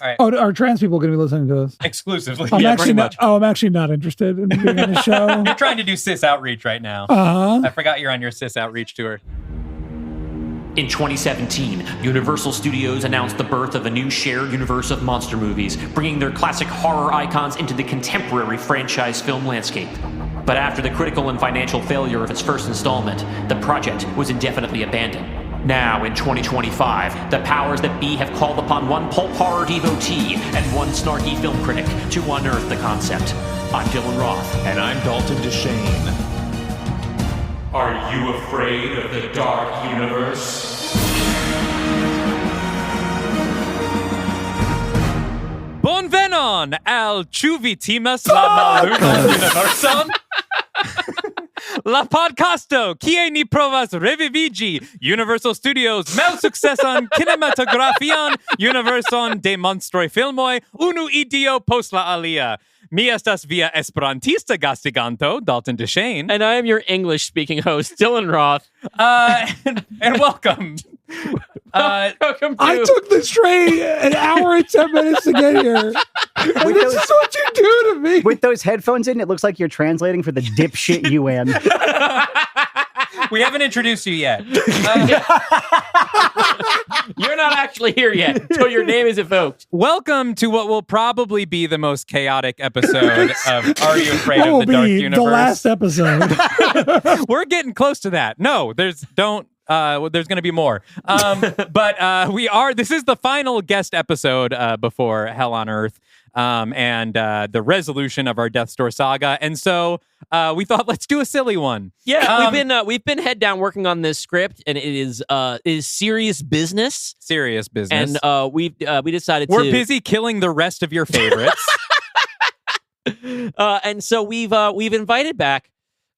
All right. Oh, are trans people going to be listening to this? Exclusively. I'm Yeah, actually pretty not. much. Oh, I'm actually not interested in being on the show. You're trying to do cis outreach right now. I forgot you're on your cis outreach tour. In 2017, Universal Studios announced the birth of a new shared universe of monster movies, bringing their classic horror icons into the contemporary franchise film landscape. But after the critical and financial failure of its first installment, the project was indefinitely abandoned. Now, in 2025, the powers that be have called upon one pulp horror devotee and one snarky film critic to unearth the concept. I'm Dylan Roth. And I'm Dalton DeShane. Are you afraid of the dark universe? Bonvenon al chuvitimas la mallunas universum. La podcasto, kie ni provas revivigi Universal Studios mel successan kinematografian universon de monstroj filmoj unu idio post la alia. Mi estas via Esperantista gastiganto, Dalton DeShane. And I am your English-speaking host, Dylan Roth. And welcome. Welcome to... I took this train an hour and 10 minutes to get here. And this is what you do to me. With those headphones in, it looks like you're translating for the dipshit UN. We haven't introduced you yet. You're not actually here yet until your name is evoked. Welcome to what will probably be the most chaotic episode of Are You Afraid What of will the Dark be Universe? the last episode? We're getting close to that. No, there's going to be more. But this is the final guest episode before Hell on Earth and the resolution of our Death's Door saga. And so we thought, let's do a silly one. Yeah, we've been head down working on this script, and it is serious business. Serious business. And we decided we're busy killing the rest of your favorites. And so we've invited back.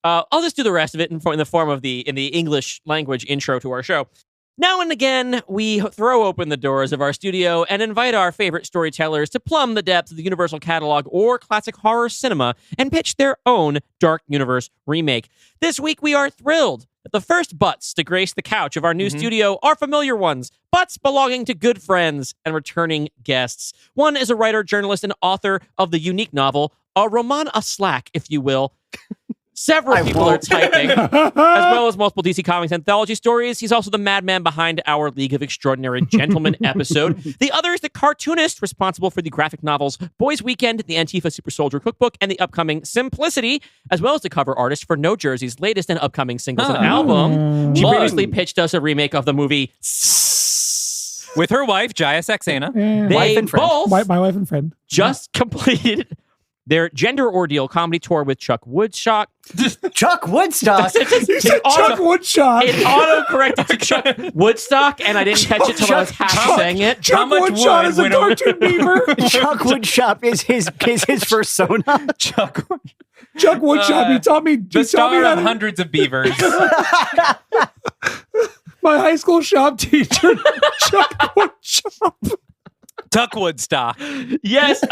I'll just do the rest of it in the form of the English language intro to our show. Now and again, we throw open the doors of our studio and invite our favorite storytellers to plumb the depths of the Universal catalog or classic horror cinema and pitch their own Dark Universe remake. This week, we are thrilled that the first butts to grace the couch of our new studio are familiar ones, butts belonging to good friends and returning guests. One is a writer, journalist, and author of the unique novel, a roman a slack, if you will. Several people are typing, as well as multiple DC Comics anthology stories. He's also the madman behind our League of Extraordinary Gentlemen episode. The other is the cartoonist responsible for the graphic novels Boys Weekend, the Antifa Super Soldier Cookbook, and the upcoming Simplicity, as well as the cover artist for No Jersey's latest and upcoming singles and album. She previously pitched us a remake of the movie with her wife, Jaya Saxena. Yeah. They both my wife and friend just completed their Gender Ordeal comedy tour with Chuck Woodstock. Chuck Woodstock? You said Chuck Woodstock. It auto-corrected to Chuck Woodstock, and I didn't catch it till I was half saying it. Chuck Woodstock is a cartoon beaver. Chuck Woodstock is his persona. Chuck Woodstock. He taught me. The star of hundreds of beavers. My high school shop teacher, Chuck Woodstock. Tuck Woodstock. Yes.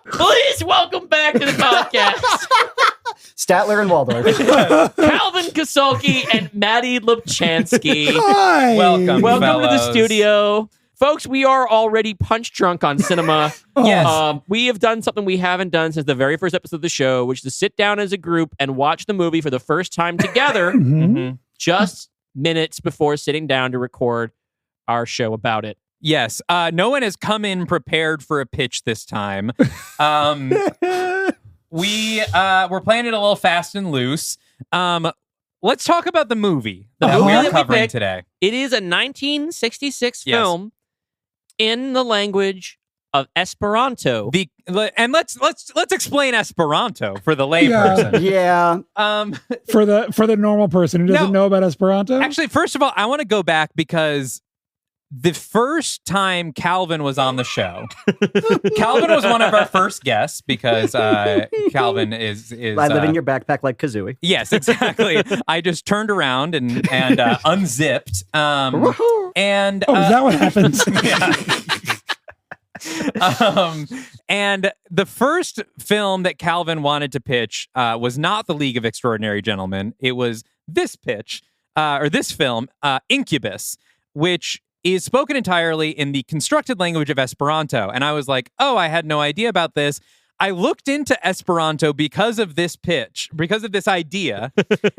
Please welcome back to the podcast Statler and Waldorf. Calvin Kasulke and Mattie Lubchansky. Hi. Welcome to the fellas. studio. Folks, we are already punch drunk on cinema. Yes. We have done something we haven't done since the very first episode of the show, which is to sit down as a group and watch the movie for the first time together just minutes before sitting down to record our show about it. Yes. No one has come in prepared for a pitch this time. We're playing it a little fast and loose. Let's talk about the movie that we are covering today. It is a 1966 film in the language of Esperanto. And let's explain Esperanto for the layperson. Yeah. For the normal person who doesn't know about Esperanto. Actually, first of all, I want to go back because the first time Calvin was on the show, Calvin was one of our first guests because Calvin is I live in your backpack like Kazooie. Yes, exactly. I just turned around and unzipped. And is that what happens? And the first film that Calvin wanted to pitch was not the League of Extraordinary Gentlemen. It was this pitch, or this film, Incubus, which is spoken entirely in the constructed language of Esperanto. And I was like, oh, I had no idea about this. I looked into Esperanto because of this pitch, because of this idea.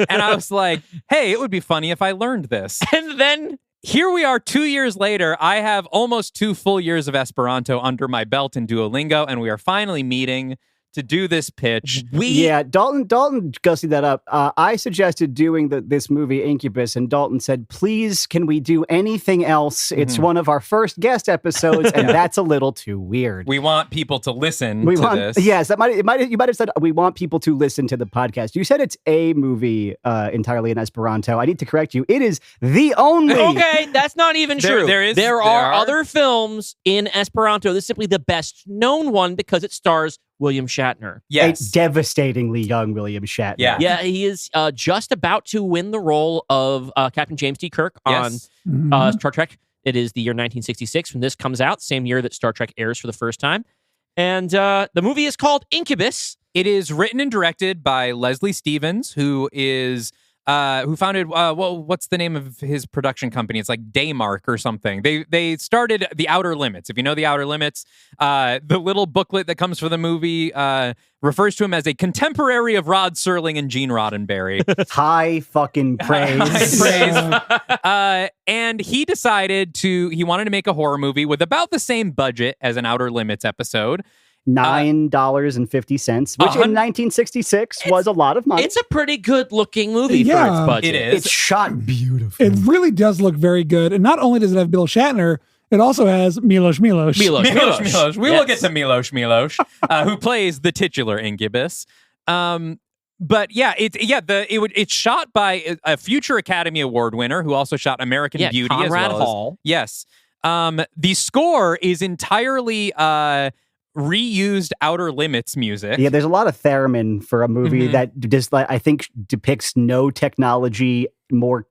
And I was like, hey, it would be funny if I learned this. And then here we are 2 years later. I have almost 2 full years of Esperanto under my belt in Duolingo, and we are finally meeting to do this pitch. Dalton, go see that up. I suggested doing this movie Incubus, and Dalton said, please, can we do anything else? It's one of our first guest episodes, and that's a little too weird. We want people to listen to this. Yes, you might have said we want people to listen to the podcast. You said it's a movie entirely in Esperanto. I need to correct you. It is the only. Okay, that's not even true. There are other films in Esperanto. This is simply the best known one because it stars William Shatner. Yes. A devastatingly young William Shatner. Yeah, he is just about to win the role of Captain James T. Kirk on Star Trek. It is the year 1966 when this comes out, same year that Star Trek airs for the first time. And the movie is called Incubus. It is written and directed by Leslie Stevens, who founded, what's the name of his production company? It's like Daymark or something. They started The Outer Limits. If you know The Outer Limits, the little booklet that comes for the movie refers to him as a contemporary of Rod Serling and Gene Roddenberry. High fucking praise. And he decided he wanted to make a horror movie with about the same budget as an Outer Limits episode. $9.50, which in 1966 was a lot of money. It's a pretty good looking movie for its budget. It is. It's shot beautifully. It really does look very good. And not only does it have Bill Shatner, it also has Milos. We will get to Milos, who plays the titular Incubus. But yeah, it's shot by a future Academy Award winner who also shot American Beauty Conrad as well. Hall. Yes. The score is entirely reused Outer Limits music. Yeah, there's a lot of theremin for a movie that just I think depicts no technology more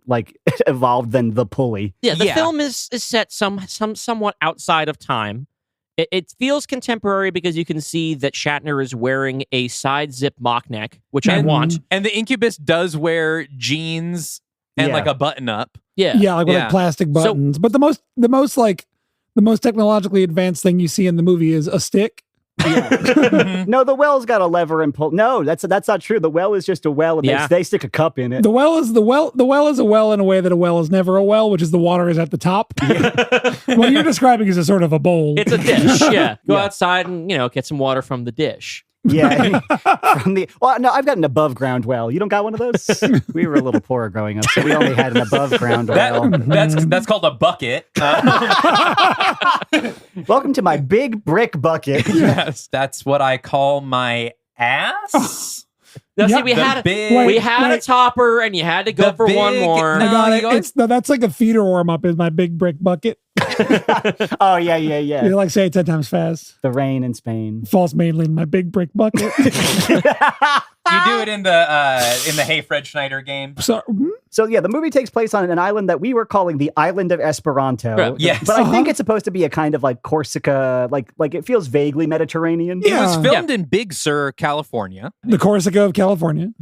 evolved than the pulley. Yeah, the film is set somewhat outside of time. It feels contemporary because you can see that Shatner is wearing a side zip mock neck, which I want. And the Incubus does wear jeans and like a button up. Yeah, with plastic buttons. But the most technologically advanced thing you see in the movie is a stick. No, the well's got a lever and pull. No, that's not true. The well is just a well, and they stick a cup in it. The well is a well in a way that a well is never a well, which is the water is at the top. What you're describing is a sort of a bowl. It's a dish. Go outside and get some water from the dish. Yeah, no, I've got an above ground well. You don't got one of those? We were a little poorer growing up, so we only had an above ground well. That's called a bucket. Welcome to my big brick bucket. Yes, that's what I call my ass. Now, see, we had a topper, and you had to go for one more. I got it. That's like a feeder warm up. Is my big brick bucket. Oh yeah. You say it 10 times fast. The rain in Spain falls mainly in my big brick bucket. You do it in the Hey Fred Schneider game. So yeah, the movie takes place on an island that we were calling the Island of Esperanto. Right. Yes, but I think it's supposed to be a kind of like Corsica, like it feels vaguely Mediterranean. It was filmed in Big Sur, California. The Corsica of California.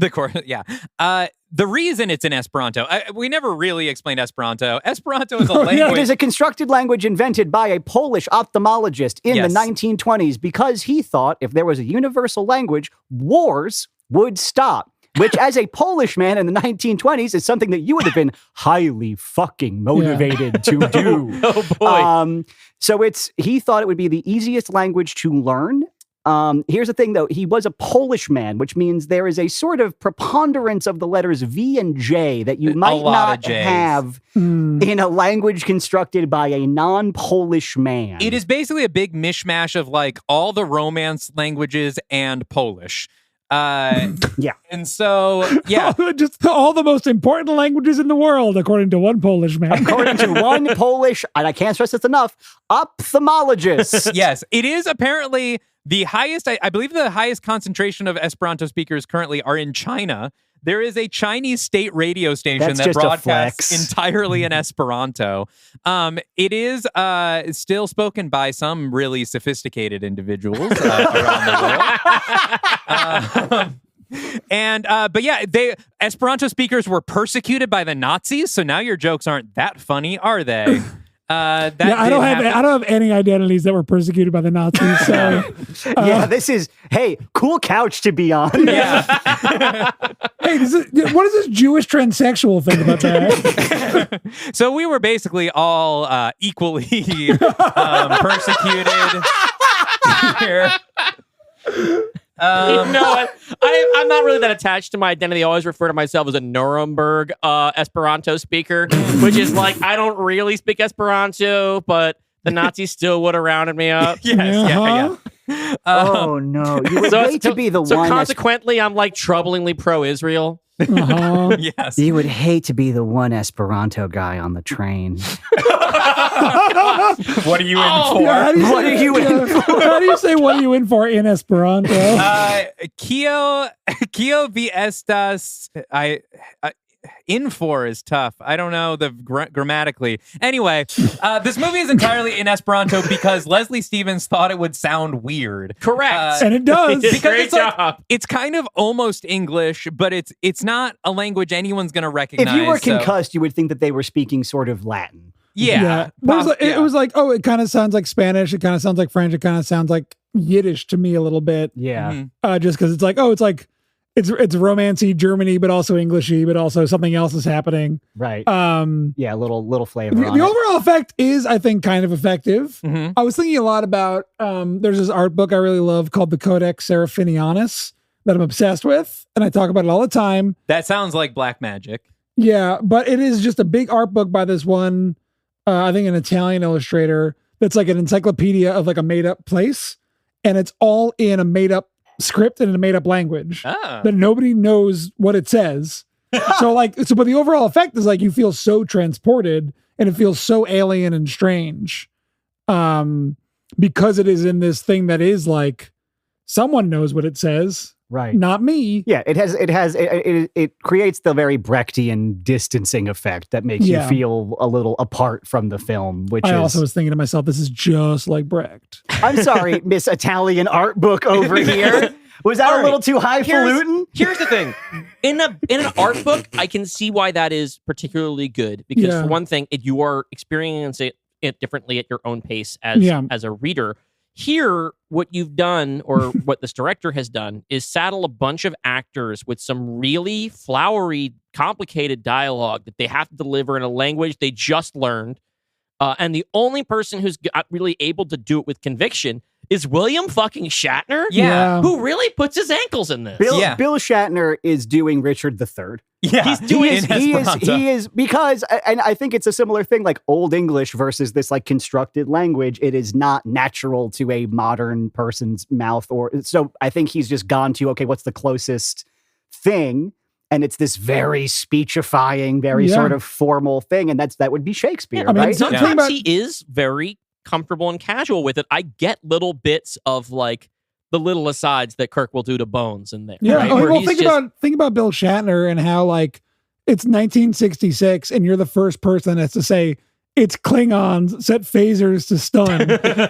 The reason it's in Esperanto, we never really explained Esperanto. Esperanto is a language. It is a constructed language invented by a Polish ophthalmologist in the 1920s because he thought if there was a universal language, wars would stop. Which, as a Polish man in the 1920s, is something that you would have been highly fucking motivated to do. Oh boy! So he thought it would be the easiest language to learn. Here's the thing, though. He was a Polish man, which means there is a sort of preponderance of the letters V and J that you might not have in a language constructed by a non-Polish man. It is basically a big mishmash of all the Romance languages and Polish. And so, just all the most important languages in the world, according to one Polish man. According to one Polish, and I can't stress this enough, ophthalmologist. Yes, it is apparently the highest, I believe the highest concentration of Esperanto speakers currently are in China. There is a Chinese state radio station that broadcasts entirely in Esperanto. It is still spoken by some really sophisticated individuals around the world. But Esperanto speakers were persecuted by the Nazis, so now your jokes aren't that funny, are they? That I don't have any identities that were persecuted by the Nazis. So, Yeah, this is cool couch to be on. Yeah. hey, what does this Jewish transsexual think about that? So we were basically all equally persecuted here. You know what? I'm not really that attached to my identity. I always refer to myself as a Nuremberg Esperanto speaker, which is like, I don't really speak Esperanto, but the Nazis still would have rounded me up. Yes, Oh no, you would hate to be the one. So consequently, I'm like troublingly pro-Israel. Yes. You would hate to be the one Esperanto guy on the train. What are you in for? Yeah, What are you in for? How do you say what are you in for in Esperanto? Kio vi estas. In for is tough. I don't know the grammatically. Anyway, this movie is entirely in Esperanto because Leslie Stevens thought it would sound weird. Correct. And it does. Because Great it's like, job. it's kind of almost English, but it's not a language anyone's going to recognize. If you were so- concussed, you would think that they were speaking sort of Latin. Yeah. It was like, oh, it kind of sounds like Spanish. It kind of sounds like French. It kind of sounds like Yiddish to me a little bit. Yeah. Just because it's like, oh, it's romancy Germany, but also Englishy, but also something else is happening. Right. Yeah, a little flavor. The on it. overall effect is, I think, kind of effective. Mhm. I was thinking a lot about there's this art book I really love called the Codex Seraphinianus that I'm obsessed with, and I talk about it all the time. That sounds like black magic. Yeah, but it is just a big art book by this one, I think an Italian illustrator that's like an encyclopedia of like a made up place, and it's all in a made up script and in a made up language that nobody knows what it says. But the overall effect is like you feel so transported and it feels so alien and strange because it is in this thing that is like someone knows what it says. Right. Not me. Yeah, it creates the very Brechtian distancing effect that makes you feel a little apart from the film, which I also was thinking to myself, this is just like Brecht. I'm sorry, Miss Italian art book over here. Was that a little too highfalutin? Here's the thing. In an art book, I can see why that is particularly good. Because for one thing, you are experiencing it differently at your own pace as a reader. Here, what you've done, or what this director has done, is saddle a bunch of actors with some really flowery, complicated dialogue that they have to deliver in a language they just learned. And the only person who's really able to do it with conviction is William fucking Shatner. Yeah. Who really puts his ankles in this. Bill Shatner is doing Richard III. Yeah, he's doing he is because, and I think it's a similar thing, like Old English versus this like constructed language. It is not natural to a modern person's mouth, so I think he's just gone to, okay, what's the closest thing? And it's this very speechifying, very sort of formal thing, and that would be Shakespeare, right? Sometimes he is very comfortable and casual with it. I get little bits of like the little asides that Kirk will do to Bones in there. Yeah. Right? Well, think about Bill Shatner and how like it's 1966 and you're the first person that's to say it's Klingons set phasers to stun.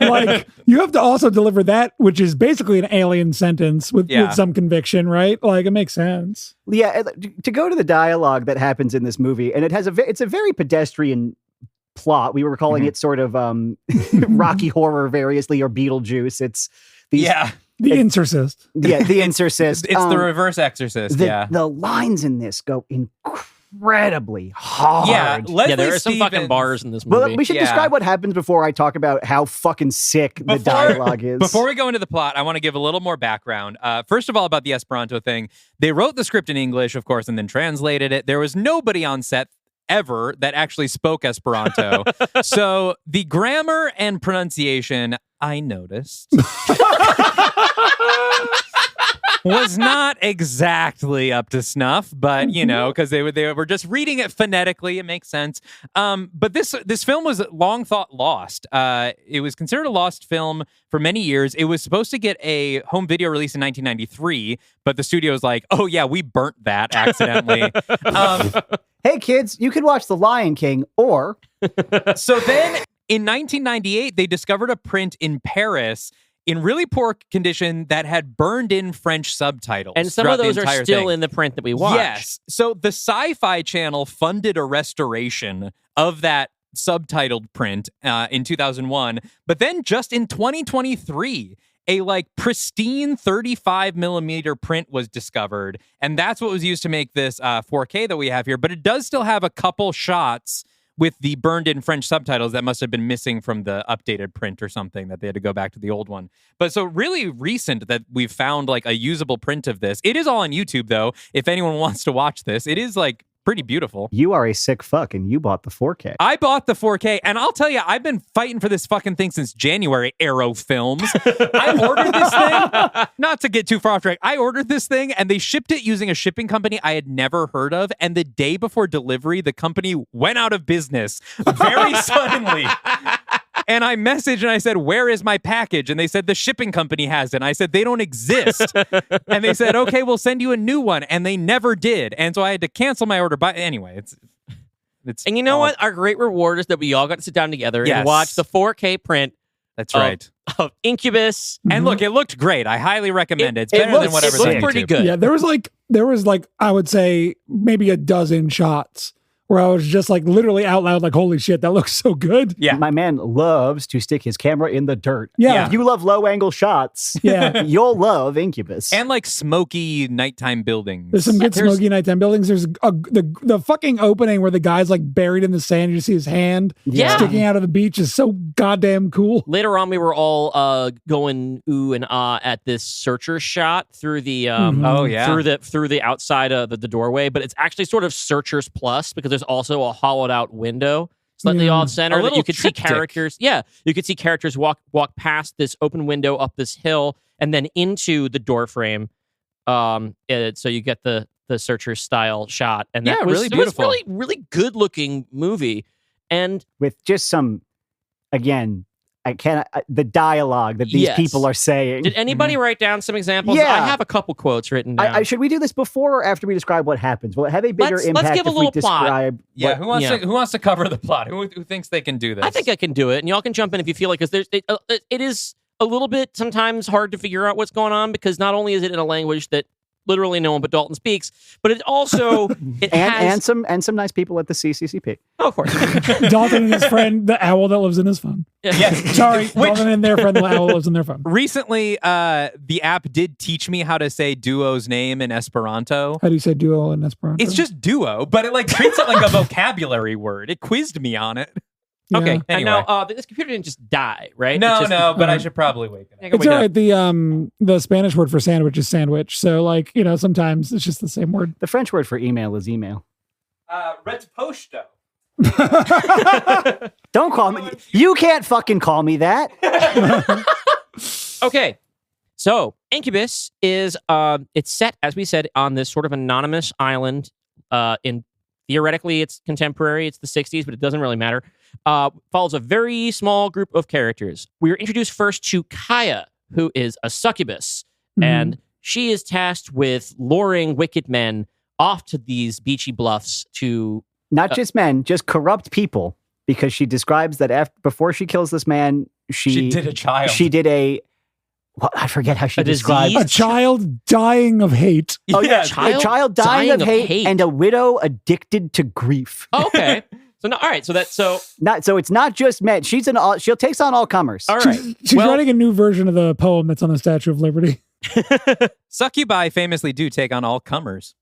Like you have to also deliver that, which is basically an alien sentence with some conviction, right? Like it makes sense. Yeah. To go to the dialogue that happens in this movie, and it's a very pedestrian plot. We were calling it sort of Rocky Horror variously, or Beetlejuice. It's these, the Incercist. Yeah, the Incercist. It's the reverse Exorcist. The lines in this go incredibly hard. Yeah, there are some fucking bars in this movie. Well, we should describe what happens before I talk about how fucking sick the dialogue is. Before we go into the plot, I want to give a little more background. First of all, about the Esperanto thing. They wrote the script in English, of course, and then translated it. There was nobody on set ever that actually spoke Esperanto. So the grammar and pronunciation, I noticed, was not exactly up to snuff, but because they were just reading it phonetically, it makes sense. But this film was long thought lost. It was considered a lost film for many years. It was supposed to get a home video release in 1993, but the studio was like, "Oh yeah, we burnt that accidentally." Hey kids, you can watch The Lion King, or so then in 1998 they discovered a print in Paris in really poor condition that had burned in French subtitles. And some of those are still in the print that we watched. Yes. So the Sci-Fi Channel funded a restoration of that subtitled print in 2001, but then just in 2023, a like pristine 35 millimeter print was discovered, and that's what was used to make this 4K that we have here. But it does still have a couple shots with the burned-in French subtitles that must have been missing from the updated print or something, that they had to go back to the old one. But so really recent that we've found like a usable print of this. It is all on YouTube, though, if anyone wants to watch this. It is like pretty beautiful. You are a sick fuck, and you bought the 4K. I bought the 4K, and I'll tell you, I've been fighting for this fucking thing since January, Arrow Films. I ordered this thing, not to get too far off track, I ordered this thing, and they shipped it using a shipping company I had never heard of, and the day before delivery, the company went out of business very suddenly. And I messaged and I said, where is my package? And they said, the shipping company has it. And I said, they don't exist. And they said, okay, we'll send you a new one. And they never did. And so I had to cancel my order. But anyway, it's And you know what? Our great reward is that we all got to sit down together and watch the 4K print. That's right. Of Incubus. And look, it looked great. I highly recommend it. It's better than whatever's on YouTube. It looked pretty good. Yeah, there was like I would say maybe a dozen shots where I was just like literally out loud like, holy shit, that looks so good. Yeah. My man loves to stick his camera in the dirt. Yeah. If you love low angle shots, you'll love Incubus. And like smoky nighttime buildings. There's some good smoky nighttime buildings. There's the fucking opening where the guy's like buried in the sand. You see his hand sticking out of the beach is so goddamn cool. Later on, we were all going ooh and ah at this searcher shot through the through the outside of the doorway, but it's actually sort of Searchers Plus because there's also a hollowed out window slightly off center that you could see characters. Yeah, you could see characters walk past this open window up this hill and then into the door frame. So you get the Searcher style shot, and that was really beautiful. It was really good looking movie, and with just some again. The dialogue that these people are saying. Did anybody write down some examples? Yeah. I have a couple quotes written down. Should we do this before or after we describe what happens? Will it have a bigger impact let's give a little plot. Yeah, who wants to cover the plot? Who thinks they can do this? I think I can do it, and y'all can jump in if you feel like, because it is a little bit sometimes hard to figure out what's going on, because not only is it in a language that literally no one but Dalton speaks, but it also has some nice people at the CCCP. Oh, of course. Dalton and his friend, the owl that lives in his phone. Yes. Sorry, Dalton and their friend, the owl that lives in their phone. Recently, the app did teach me how to say Duo's name in Esperanto. How do you say duo in Esperanto? It's just duo, but it like treats it like a vocabulary word. It quizzed me on it. Yeah. Okay, Anyway. and now this computer didn't just die, right? No, but I should probably wake it up. It's all right. The Spanish word for sandwich is sandwich. So like, sometimes it's just the same word. The French word for email is email. Retposto. Don't call me. You can't fucking call me that. Okay, so Incubus is it's set, as we said, on this sort of anonymous island. Theoretically, it's contemporary. It's the 60s, but it doesn't really matter. Follows a very small group of characters. We are introduced first to Kaya, who is a succubus, and she is tasked with luring wicked men off to these beachy bluffs to... Not just men, just corrupt people, because she describes that before she kills this man, she did a child. She did I forget how she described a child dying of hate. Oh yeah, a child dying of hate and a widow addicted to grief. Oh, okay. So all right. So it's not just men. She takes on all comers. All right. She's writing a new version of the poem that's on the Statue of Liberty. Succubi famously do take on all comers.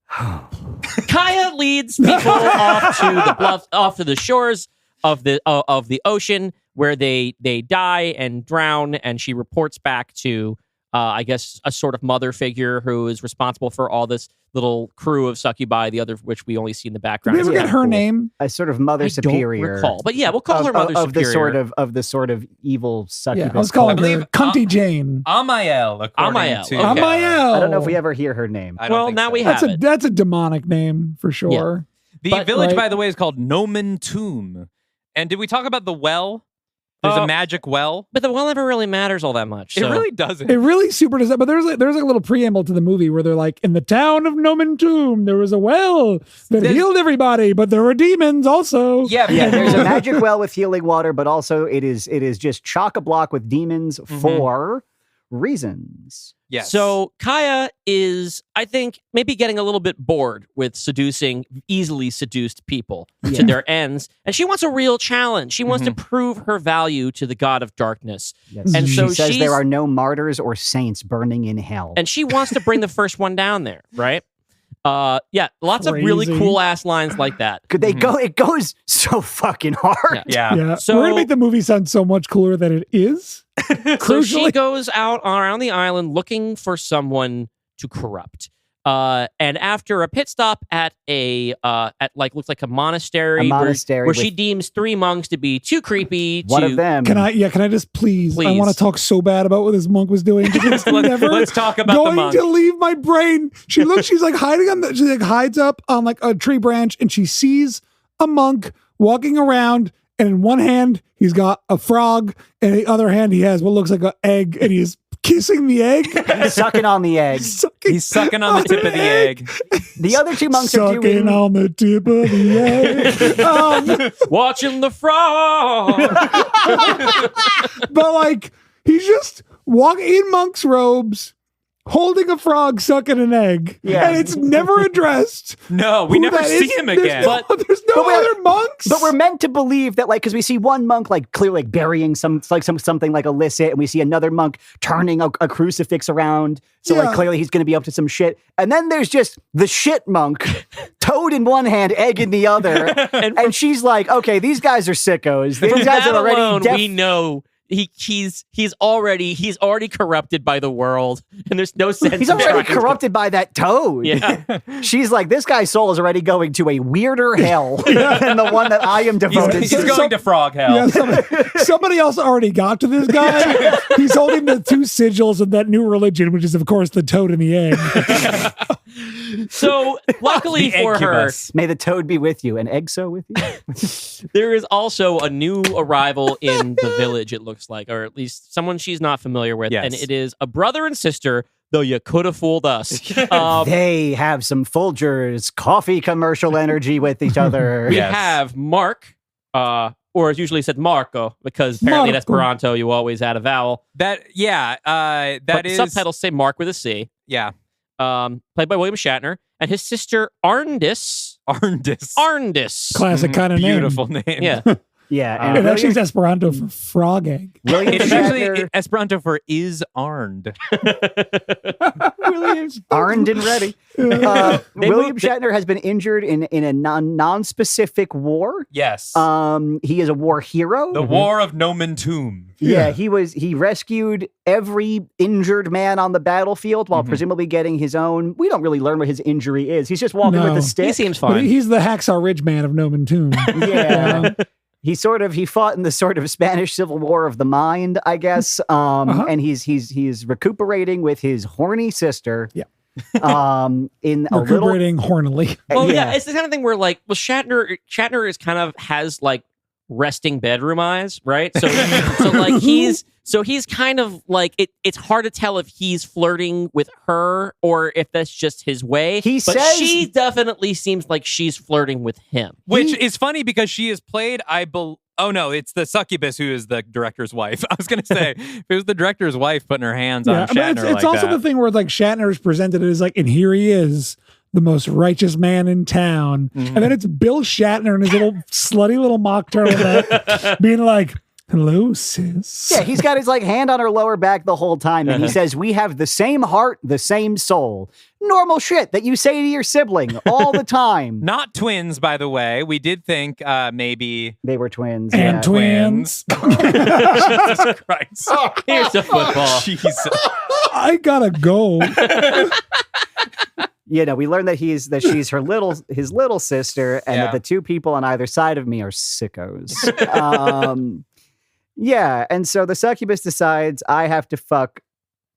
Kaya leads people off to the shores of the ocean, where they die and drown, and she reports back to I guess a sort of mother figure who is responsible for all this little crew of succubi, the other of which we only see in the background. Did we ever get her name? A sort of mother superior. Don't recall, but yeah, we'll call her mother superior of the sort of evil succubus. Yeah, let's call her Cunty Jane. Amael. Amael. To Amael. I don't know if we ever hear her name. Well, now we have it. That's a demonic name for sure. Yeah. The village, by the way, is called Nomen Tomb. And did we talk about the well? There's a magic well. But the well never really matters all that much. It really doesn't. It really super does that. But there's like a little preamble to the movie where they're like, in the town of Nomentum, there was a well that healed everybody, but there were demons also. Yeah, there's a magic well with healing water, but also it is just chock-a-block with demons for reasons. Yes. So Kaya is, I think, maybe getting a little bit bored with seducing easily seduced people to their ends. And she wants a real challenge. She wants to prove her value to the god of darkness. Yes. And She so says she's- there are no martyrs or saints burning in hell. And she wants to bring the first one down there, right? Lots of really Crazy. cool ass lines like that. Could they go? It goes so fucking hard. Yeah. Yeah. So- We're gonna make the movie sound so much cooler than it is. So she Crucially. goes out around the island looking for someone to corrupt. And after a pit stop at looks like a monastery, monastery where she with- deems 3 monks to be too creepy. One of them. Can I just please? I Please. want to talk so bad about what this monk was doing. It's never let's talk about the going monk. to leave my brain. She's like hiding on she like hides up on like a tree branch, and she sees a monk walking around, and in one hand he's got a frog, and in the other hand he has what looks like an egg, and he's kissing the egg. Sucking on the egg. He's sucking on the tip of the egg. The other 2 monks are Sucking doing. on the tip of the egg. Watching the frog. But like he's just walking in monk's robes, holding a frog, sucking an egg, Yeah. and it's never addressed. No, we who never that see is. him There's again. no- there's no But we're- other monks. But we're meant to believe that, like, because we see one monk like clearly like burying something like illicit, and we see another monk turning a crucifix around. So Yeah. like clearly he's going to be up to some shit. And then there's just the shit monk, toad in one hand, egg in the other, and she's like, okay, these guys are sickos. These From guys that are already alone, we know he's already corrupted by the world, and there's no sense. He's in already trying to- corrupted by that toad. Yeah. She's like, this guy's soul is already going to a weirder hell than the one that I am devoted He's to. going to frog hell. Yeah, somebody else already got to this guy. He's holding the 2 sigils of that new religion, which is, of course, the toad and the egg. So luckily The for her, incubus. May the toad be with you and egg so with you. there is also a new arrival in the village, it looks like, or at least someone she's not familiar with. Yes. And it is a brother and sister, though you could have fooled us. They have some Folgers coffee commercial energy with each other. We Yes. have Mark, or it's usually said Marco, because apparently in Marco. Esperanto you always add a vowel. That But that the is subtitles say Mark with a C. yeah. Played by William Shatner, and his sister Arndis. Arndis. Classic kind of name. Beautiful name. Yeah. Yeah, It and actually is Esperanto for frog egg. William It is actually Shatner, Esperanto for is armed. armed and ready. They William moved it- Shatner has been injured in a non-specific war. Yes. He is a war hero. The War of Nomentum. Yeah, he rescued every injured man on the battlefield while presumably getting his own. We don't really learn what his injury is. He's just walking with No. a stick. He seems But fine. he's the Hacksaw Ridge man of Nomen Tomb. Yeah. He fought in the sort of Spanish Civil War of the mind, I guess. And he's recuperating with his horny sister. Yeah. In a little. Recuperating hornily. Well, yeah, it's the kind of thing where like, well, Shatner is kind of has like resting bedroom eyes, right? So like he's kind of like it's hard to tell if he's flirting with her or if that's just his way. He but says- she definitely seems like she's flirting with him. Which is funny because she is played, oh no, it's the succubus who is the director's wife. I was going to say, if it was the director's wife putting her hands on but Shatner it's like also that. the thing where like Shatner is presented as like, and here he is, the most righteous man in town. And then it's Bill Shatner and his little slutty little mock turtleneck being like, hello, sis. Yeah, he's got his like hand on her lower back the whole time, and he says, "We have the same heart, the same soul." Normal shit that you say to your sibling all the time. Not twins, by the way. We did think maybe They were twins. And yeah. twins. Jesus Christ. Here's the football. Jesus. I gotta go. You know, we learned that she's his little sister, and Yeah. that the 2 people on either side of me are sickos. Yeah, and so the succubus decides I have to fuck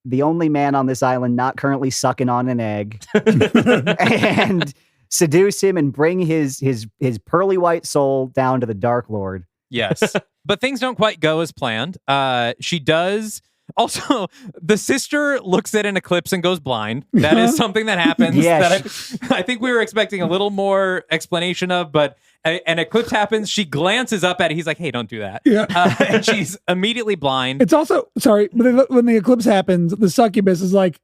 the only man on this island not currently sucking on an egg, and seduce him and bring his pearly white soul down to the Dark Lord. Yes. But things don't quite go as planned. She does Also, the sister looks at an eclipse and goes blind. That is something that happens. Yes. That I think we were expecting a little more explanation of, but an eclipse happens. She glances up at it. He's like, hey, don't do that. Yeah. And she's immediately blind. It's also, sorry, but when the eclipse happens, the succubus is like,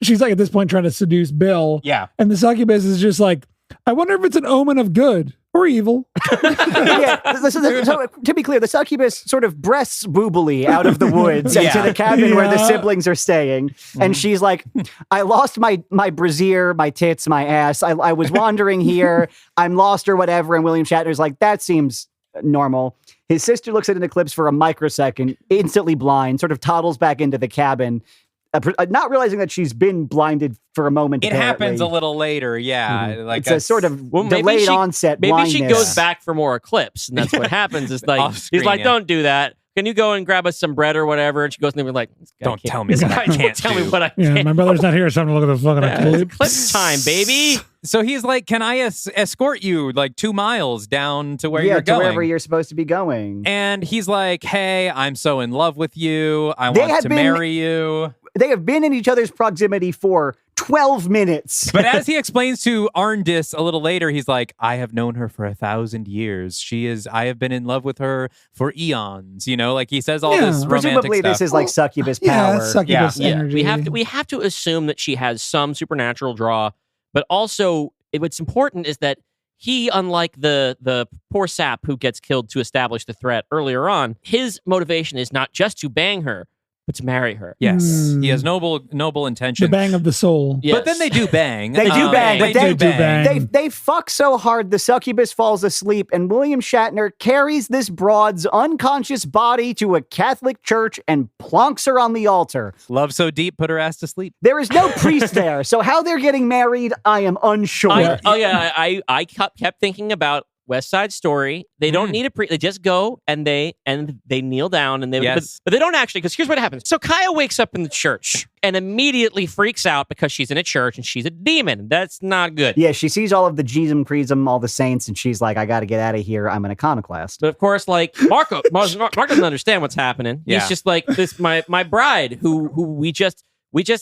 she's like at this point trying to seduce Bill. Yeah. And the succubus is just like, I wonder if it's an omen of good or evil. So to be clear, the succubus sort of breasts boobily out of the woods into the cabin where the siblings are staying. And she's like, I lost my brassiere, my tits, my ass. I was wandering here. I'm lost or whatever. And William Shatner's like, that seems normal. His sister looks at an eclipse for a microsecond, instantly blind, sort of toddles back into the cabin, not realizing that she's been blinded for a moment. It happens a little later, like it's a sort of delayed onset blindness. Maybe she goes back for more eclipse, and that's what happens. Is like he's like, "Don't do that. Can you go and grab us some bread or whatever?" And she goes and they're like, "Don't tell me what I can't tell me what I Yeah, can't." my brother's not here, so I'm gonna look at the fucking eclipse. Eclipse time, baby. So he's like, "Can I escort you like 2 miles down to where you're going? Wherever you're supposed to be going?" And he's like, "Hey, I'm so in love with you. I want to marry you." They have been in each other's proximity for 12 minutes. But as he explains to Arndis a little later, he's like, I have known her for 1,000 years. I have been in love with her for eons. You know, like he says all this romantic presumably stuff. this is like succubus power. Succubus energy. We have to assume that she has some supernatural draw, but also what's important is that he, unlike the poor sap who gets killed to establish the threat earlier on, his motivation is not just to bang her, but to marry her. Yes, he has noble intention. The bang of the soul. Yes. But then they do bang. They do bang, but they do bang. They fuck so hard the succubus falls asleep, and William Shatner carries this broad's unconscious body to a Catholic church and plonks her on the altar. Love so deep, put her ass to sleep. There is no priest there, so how they're getting married, I am unsure. I kept thinking about West Side Story. They don't need a priest. They just go and they kneel down and but they don't actually, because here's what happens. So Kaya wakes up in the church and immediately freaks out because she's in a church and she's a demon. That's not good. Yeah, she sees all of the Jesus Creasm, all the saints, and she's like, I got to get out of here. I'm an iconoclast. But of course, like Mark doesn't understand what's happening. Yeah. He's just like this. My bride who we just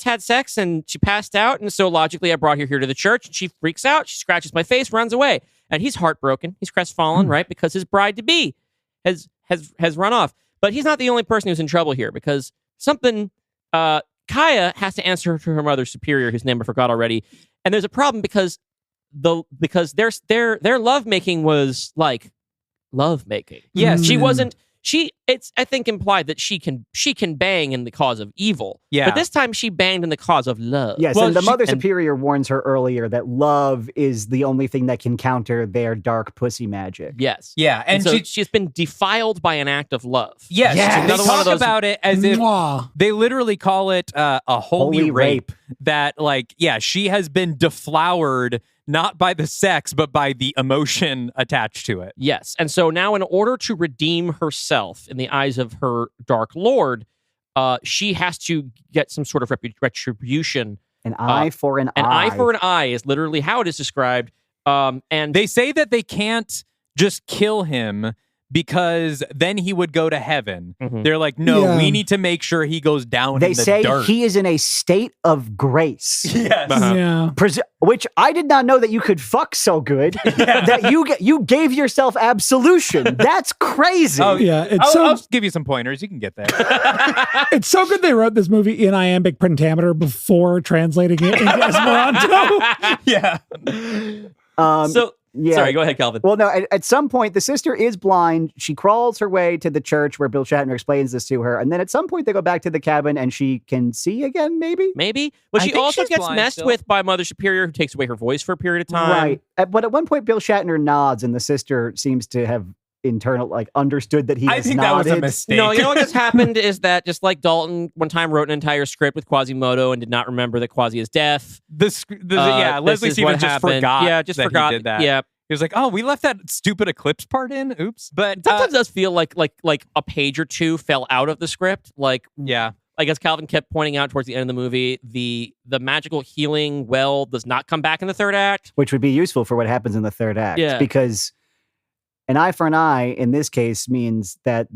had sex and she passed out, and so logically I brought her here to the church and she freaks out. She scratches my face, runs away. And he's heartbroken. He's crestfallen, right? Because his bride-to-be has run off. But he's not the only person who's in trouble here, because Kaya has to answer to her mother superior, whose name I forgot already. And there's a problem because their lovemaking was like lovemaking. Yes. She wasn't. It's I think implied that she can bang in the cause of evil. Yeah. But this time she banged in the cause of love. Yes, and the Mother Superior warns her earlier that love is the only thing that can counter their dark pussy magic. Yes. Yeah, and so she's been defiled by an act of love. Yes. They talk about it as if they literally call it a holy rape. That, like, she has been deflowered not by the sex, but by the emotion attached to it. Yes. And so now, in order to redeem herself in the eyes of her dark lord, she has to get some sort of retribution. An eye for an eye. An eye for an eye is literally how it is described. And they say that they can't just kill him because then he would go to heaven. Mm-hmm. They're like, no, we need to make sure he goes down in the dirt. They say he is in a state of grace. Yes. Yeah. Which I did not know that you could fuck so good that you gave yourself absolution. That's crazy. Oh, yeah. I'll give you some pointers. You can get there. It's so good they wrote this movie in iambic pentameter before translating it into Esperanto. Yeah. Sorry, go ahead, Calvin. Well, no, at some point, the sister is blind. She crawls her way to the church where Bill Shatner explains this to her. And then at some point, they go back to the cabin and she can see again, maybe? Maybe. But she also gets messed with by Mother Superior, who takes away her voice for a period of time. Right. But at one point, Bill Shatner nods and the sister seems to have understood that he has nodded. That was a mistake. No, you know what just happened is that just like Dalton one time wrote an entire script with Quasimodo and did not remember that Quasi is deaf. Leslie Stevens just forgot. Yeah, just forgot. He did that. Yeah. He was like, "Oh, we left that stupid eclipse part in. Oops." But sometimes it does feel like a page or two fell out of the script. Like as Calvin kept pointing out towards the end of the movie, the magical healing well does not come back in the third act, which would be useful for what happens in the third act. Yeah. Because an eye for an eye in this case means that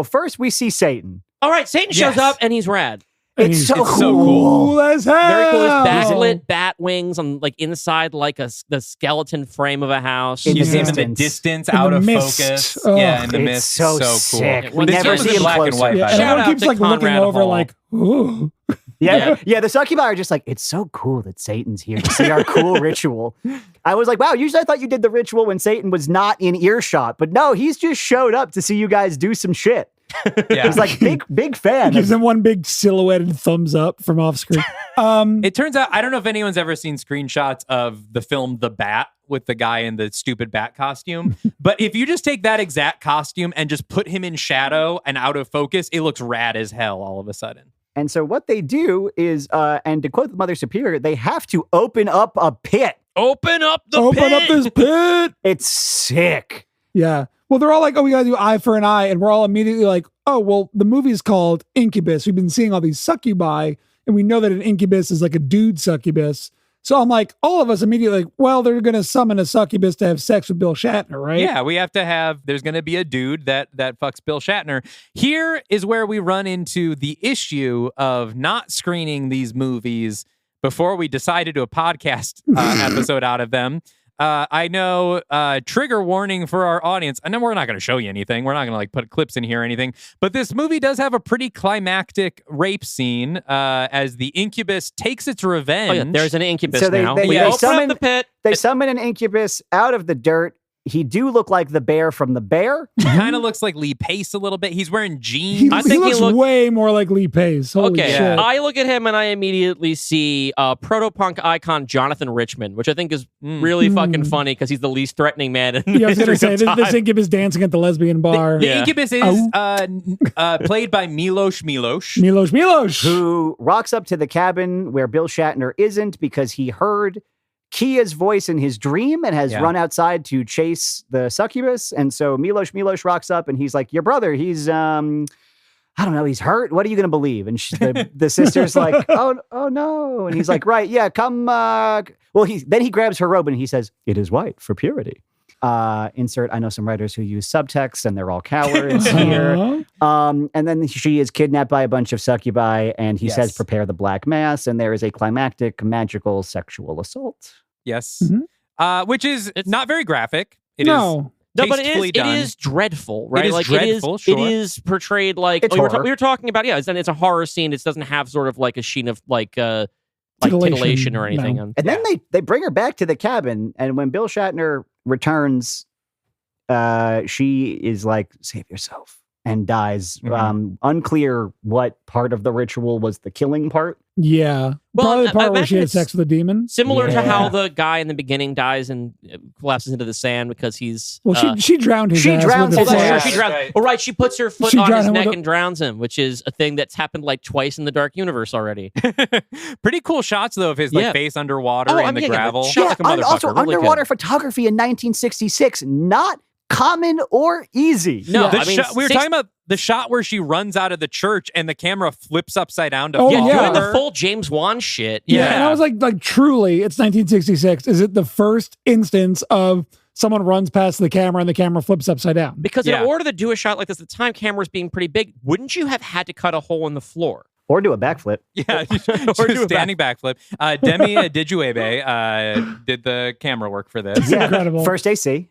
first we see Satan. All right, Satan shows up and he's rad. It's so cool as hell. Very cool. His backlit bat wings on like inside like the skeleton frame of a house. You see him in the distance, out of focus. Yeah, in the mist. So cool. sick. We never see him black closer. and white. Yeah, by and the way. everyone keeps like looking Conrad over Hall. like, ooh. Yeah, the succubi are just like, it's so cool that Satan's here to see our cool ritual. I was like, wow, usually I thought you did the ritual when Satan was not in earshot, but no, he's just showed up to see you guys do some shit. Yeah. He's like, big fan. Gives them one big silhouetted thumbs up from off screen. It turns out, I don't know if anyone's ever seen screenshots of the film The Bat with the guy in the stupid bat costume, but if you just take that exact costume and just put him in shadow and out of focus, it looks rad as hell all of a sudden. And so what they do is, and to quote the Mother Superior, they have to open up a pit. Open up the Open pit. up this pit. It's sick. Yeah. Well, they're all like, oh, we got to do eye for an eye. And we're all immediately like, oh, well, the movie's called Incubus. We've been seeing all these succubi, and we know that an incubus is like a dude succubus. So I'm like, all of us immediately like, well, they're going to summon a succubus to have sex with Bill Shatner, right? Yeah, we have to have, there's going to be a dude that fucks Bill Shatner. Here is where we run into the issue of not screening these movies before we decided to do a podcast episode out of them. I know, trigger warning for our audience. I know we're not going to show you anything. We're not going to like put clips in here or anything. But this movie does have a pretty climactic rape scene as the incubus takes its revenge. Oh, yeah, there's an incubus So they- now. they- We they open summon- up the pit. They summon an incubus out of the dirt. He do look like the bear from The Bear. He kind of looks like Lee Pace a little bit. He's wearing He, jeans. I he think he looks look- way more like Lee Pace. Holy Okay, shit. I look at him and I immediately see proto-punk icon Jonathan Richman, which I think is really fucking funny because he's the least threatening man in Yeah, I was the going to history say, of this time. incubus dancing at the lesbian bar. The Yeah. incubus is played by Milos. Milos. Who rocks up to the cabin where Bill Shatner isn't because he heard Kia's voice in his dream and has run outside to chase the succubus. And so Milos rocks up and he's like, your brother, he's, I don't know, he's hurt. What are you going to believe? And the sister's like, oh no. And he's like, right, yeah, come. Well, then he grabs her robe and he says, it is white for purity. Insert, I know some writers who use subtext and they're all cowards here. And then she is kidnapped by a bunch of succubi and he says, prepare the black mass. And there is a climactic magical sexual assault. Yes. Which is not very graphic. It is No. No, but tastefully done. it is dreadful, right? It is like dreadful, it sure. is portrayed like It's we horror. were talking about. Yeah, it's a horror scene. It doesn't have sort of like a sheen of like titillation or anything. No. And then they bring her back to the cabin. And when Bill Shatner returns, she is like, save yourself, and dies. Unclear what part of the ritual was the killing part. Yeah. Well, Probably the I part where imagine she had it's sex with a demon. Similar to Yeah. how the guy in the beginning dies and collapses into the sand because he's Well, she drowned his she ass drowns with his the ass. flash. she drowns. Right. Oh, right. She puts her foot She on drowned his him with neck a- and drowns him, which is a thing that's happened like twice in the Dark Universe already. Pretty cool shots though of his like face underwater in the gravel. Shot like a and also motherfucker. Really underwater good. photography in 1966, not common or easy. No, The I mean, shot- we were talking about the shot where she runs out of the church and the camera flips upside down to Oh, follow yeah. doing the her. full James Wan shit. Yeah. And I was like, truly, it's 1966. Is it the first instance of someone runs past the camera and the camera flips upside down? Because Yeah. in order to do a shot like this, the time cameras being pretty big, wouldn't you have had to cut a hole in the floor? Or do a backflip. Yeah, Or just do a standing backflip. Demi Dijuebe did the camera work for this. Yeah, incredible. First AC.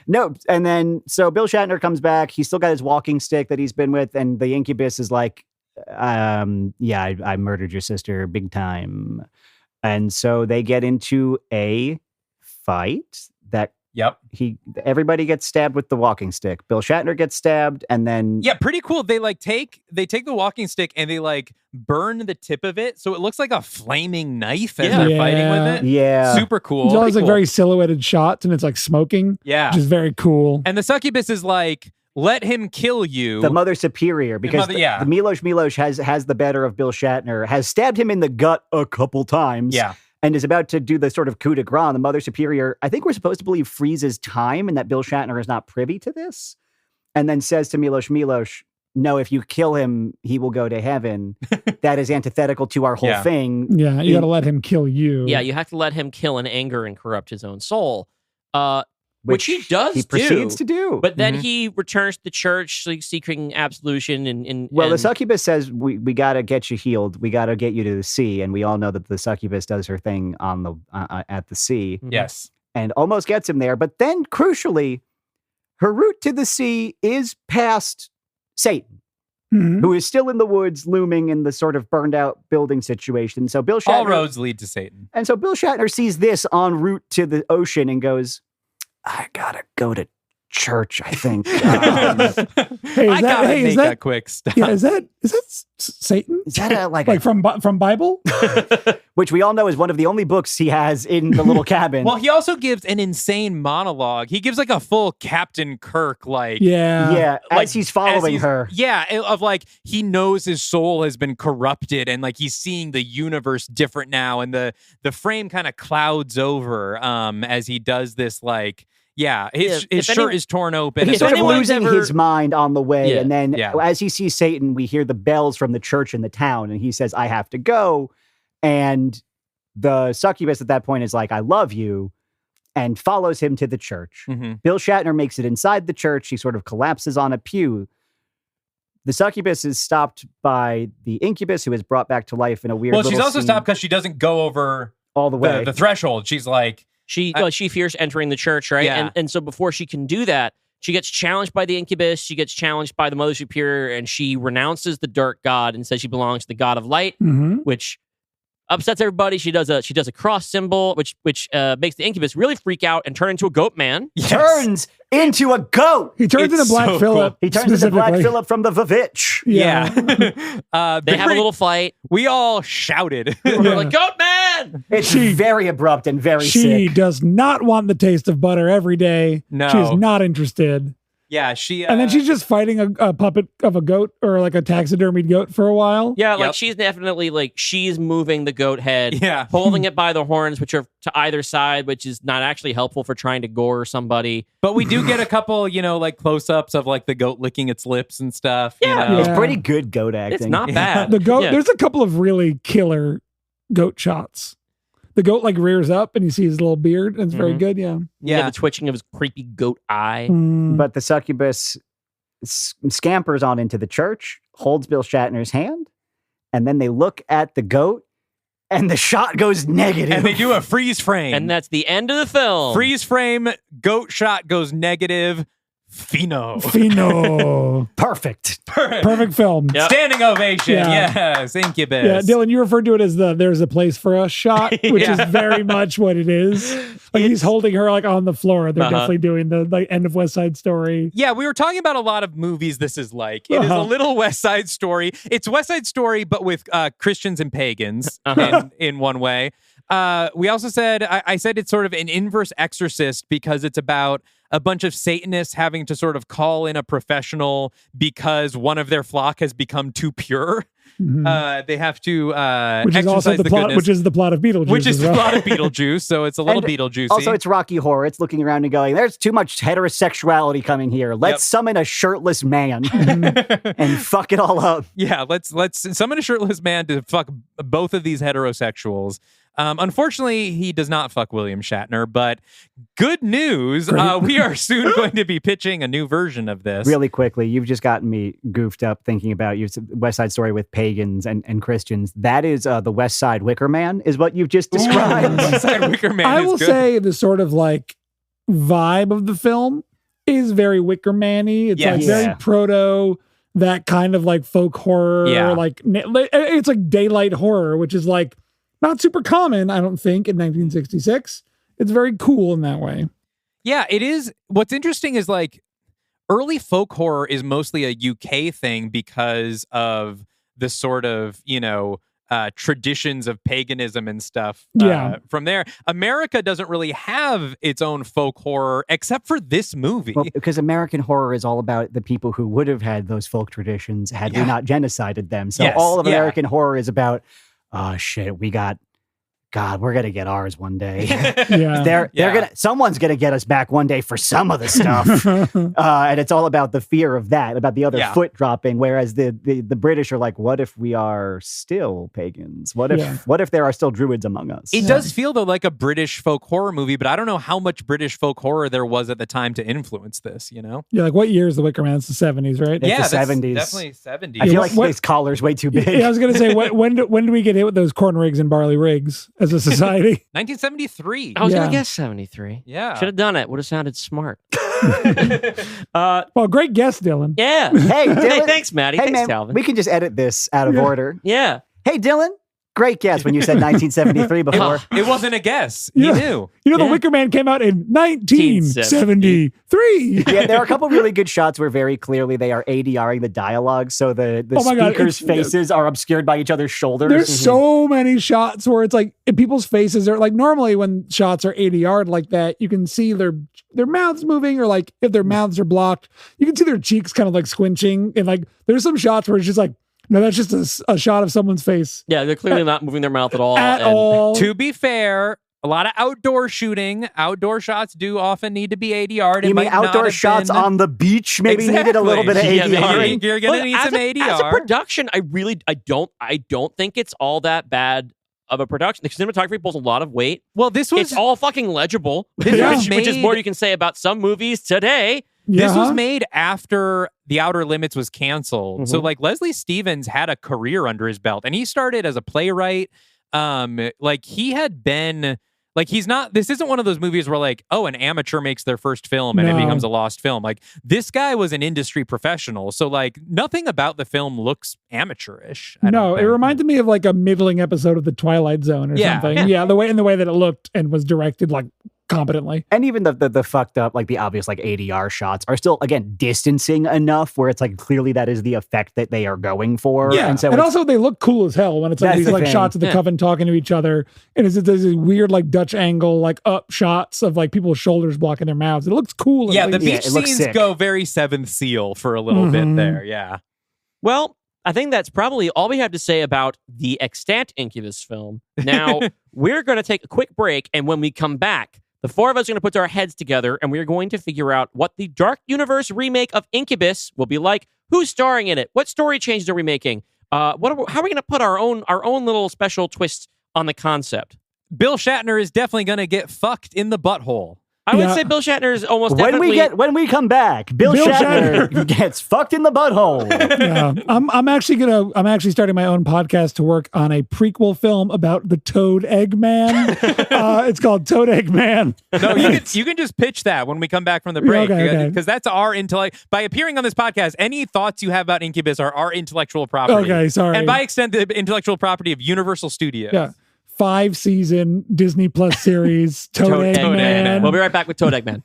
No, and then so Bill Shatner comes back. He's still got his walking stick that he's been with, and the incubus is like, yeah, I murdered your sister big time. And so they get into a fight that Yep. everybody gets stabbed with the walking stick. Bill Shatner gets stabbed, and then Yeah, pretty cool. They take the walking stick and they like burn the tip of it so it looks like a flaming knife as they're fighting with it. Yeah. Super cool. It's always like Cool. very silhouetted shots and it's like smoking, Yeah. which is very cool. And the succubus is like, let him kill you. the Mother Superior, because mother- yeah. the Milos has the better of Bill Shatner, has stabbed him in the gut a couple times. Yeah. And is about to do the sort of coup de grace. The Mother Superior, I think we're supposed to believe, freezes time and that Bill Shatner is not privy to this. And then says to Milos, no, if you kill him, he will go to heaven. That is antithetical to our whole Yeah. thing. Yeah, you got to let him kill you. Yeah, you have to let him kill in anger and corrupt his own soul. which he does he proceeds to do. But then he returns to the church, like, seeking absolution. The succubus says, we got to get you healed. We got to get you to the sea. And we all know that the succubus does her thing on the at the sea. Yes. And almost gets him there. But then, crucially, her route to the sea is past Satan, who is still in the woods, looming in the sort of burned out building situation. So Bill Shatner... All roads lead to Satan. And so Bill Shatner sees this en route to the ocean and goes, I gotta go to church, I think. I gotta make a quick stop. Yeah, is that Satan? Is that like from Bible? Which we all know is one of the only books he has in the little cabin. Well, he also gives an insane monologue. He gives like a full Captain Kirk, like as he's following her. Yeah, of like he knows his soul has been corrupted, and like he's seeing the universe different now, and the frame kind of clouds over as he does this, like. Yeah, his shirt is torn open. He's sort of losing his mind on the way. And then as he sees Satan, we hear the bells from the church in the town. And he says, I have to go. And the succubus at that point is like, I love you. And follows him to the church. Bill Shatner makes it inside the church. He sort of collapses on a pew. The succubus is stopped by the incubus, who is brought back to life in a weird she's also stopped because she doesn't go over all the way. The threshold. She's like... She fears entering the church, right? Yeah. And so before she can do that, she gets challenged by the incubus. She gets challenged by the Mother Superior, and she renounces the dark god and says she belongs to the god of light, which upsets everybody. She does a cross symbol, which makes the incubus really freak out and turn into a goat man. Yes. Turns into a goat. He turns into Black Phillip. Cool. He turns into Black Phillip from the Vavitch. Yeah. They have a little fight. We all shouted. We're like, goat man! It's very abrupt and very sick. She does not want the taste of butter every day. No. She's not interested. Yeah, she... and then she's just fighting a puppet of a goat or like a taxidermied goat for a while. Yeah, like she's definitely like, she's moving the goat head, holding it by the horns, which are to either side, which is not actually helpful for trying to gore somebody. But we do get a couple, like close-ups of like the goat licking its lips and stuff. Yeah, it's pretty good goat acting. It's not bad. The goat, there's a couple of really killer goat shots. The goat like rears up and you see his little beard, and it's very good. Yeah. The twitching of his creepy goat eye. But the succubus scampers on into the church, holds Bill Shatner's hand, and then they look at the goat, and the shot goes negative. And they do a freeze frame. And that's the end of the film. Freeze frame, goat shot goes negative. Fino. Perfect film. Yep. Standing ovation. Yes. Incubus. Yeah, Dylan, you referred to it as the "there's a place for us" shot, which is very much what it is. Like he's holding her like on the floor. They're definitely doing the like end of West Side Story. Yeah, we were talking about a lot of movies this is like. It is a little West Side Story. It's West Side Story, but with Christians and pagans in one way. We also said, I said it's sort of an inverse Exorcist because it's about a bunch of Satanists having to sort of call in a professional because one of their flock has become too pure. They have to which is also the plot, goodness. which is the plot of Beetlejuice. Which is the plot of Beetlejuice, so it's a little Beetlejuicy. Also, it's Rocky Horror. It's looking around and going, there's too much heterosexuality coming here. Let's summon a shirtless man and fuck it all up. Yeah, let's summon a shirtless man to fuck both of these heterosexuals. Unfortunately, he does not fuck William Shatner, but good news, we are soon going to be pitching a new version of this. Really quickly, you've just gotten me goofed up thinking about your West Side Story with pagans and Christians. That is the West Side Wicker Man, is what you've just described. West Side Wicker Man I is will good. say the sort of like vibe of the film is very Wicker Man-y. It's like very proto, that kind of like folk horror. Like it's like daylight horror, which is like not super common, I don't think, in 1966. It's very cool in that way. Yeah, it is. What's interesting is like early folk horror is mostly a UK thing because of the sort of, traditions of paganism and stuff from there. America doesn't really have its own folk horror except for this movie. Well, because American horror is all about the people who would have had those folk traditions had we not genocided them. So all of American horror is about, oh shit, we got God, we're gonna get ours one day. Yeah. They're gonna someone's gonna get us back one day for some of the stuff. And it's all about the fear of that, about the other foot dropping. Whereas the British are like, what if we are still pagans? What if there are still druids among us? It does feel though like a British folk horror movie, but I don't know how much British folk horror there was at the time to influence this, you know? Yeah, like what year is The Wicker Man? It's the 70s, right? It's the 70s. Definitely 70s. I feel like this collar's way too big. Yeah, I was gonna say, when do we get hit with those corn rigs and barley rigs as a society? 1973. I was going to guess 73. Yeah. Should have done it. Would have sounded smart. Well, great guess, Dylan. Yeah. Hey, Dylan. Hey, thanks, Maddie. Hey, Thanks, man, Calvin. we can just edit this out of order. Yeah. Hey, Dylan. Great guess when you said 1973 before. It wasn't a guess. Yeah. You knew. You know, The Wicker Man came out in 1973. Yeah, there are a couple really good shots where very clearly they are ADRing the dialogue, so the speakers' faces are obscured by each other's shoulders. There's so many shots where it's like people's faces are like, normally when shots are ADR'd like that, you can see their mouths moving, or like if their mouths are blocked, you can see their cheeks kind of like squinching, and like there's some shots where it's just like, no, that's just a shot of someone's face. Yeah, they're clearly not moving their mouth at all. At all. To be fair, a lot of outdoor shooting. Outdoor shots do often need to be ADR'd. You mean outdoor shots on the beach maybe needed a little bit of ADR? You're going to need some ADR. As a production, I don't think it's all that bad of a production. The cinematography pulls a lot of weight. Well, this was... It's all fucking legible, which is more you can say about some movies today. This was made after The Outer Limits was canceled. Mm-hmm. So like Leslie Stevens had a career under his belt, and he started as a playwright. Like he had been like, this isn't one of those movies where like, oh, an amateur makes their first film and it becomes a lost film. Like this guy was an industry professional. So like nothing about the film looks amateurish. It reminded me of like a middling episode of The Twilight Zone or something. Yeah, the way that it looked and was directed like competently. And even the fucked up, like the obvious like ADR shots are still, again, distancing enough where it's like clearly that is the effect that they are going for. Yeah. And so also they look cool as hell when it's like these like shots of the coven talking to each other. And there's these weird like Dutch angle, like up shots of like people's shoulders blocking their mouths. It looks cool. Yeah, the beach scenes go very Seventh Seal for a little bit there. Yeah. Well, I think that's probably all we have to say about the extant Incubus film. Now, we're going to take a quick break, and when we come back, the four of us are going to put our heads together, and we're going to figure out what the Dark Universe remake of Incubus will be like. Who's starring in it? What story changes are we making? How are we going to put our own little special twist on the concept? Bill Shatner is definitely going to get fucked in the butthole. I would say Bill Shatner is almost definitely... When we come back, Bill Shatner gets fucked in the butthole. Yeah. I'm actually starting my own podcast to work on a prequel film about the Toad Eggman. It's called Toad Eggman. No, you can just pitch that when we come back from the break. Because that's our intellect. By appearing on this podcast, any thoughts you have about Incubus are our intellectual property. Okay, sorry. And by extent, the intellectual property of Universal Studios. Yeah. 5-season Disney Plus series, Toad Eggman. We'll be right back with Toad Eggman.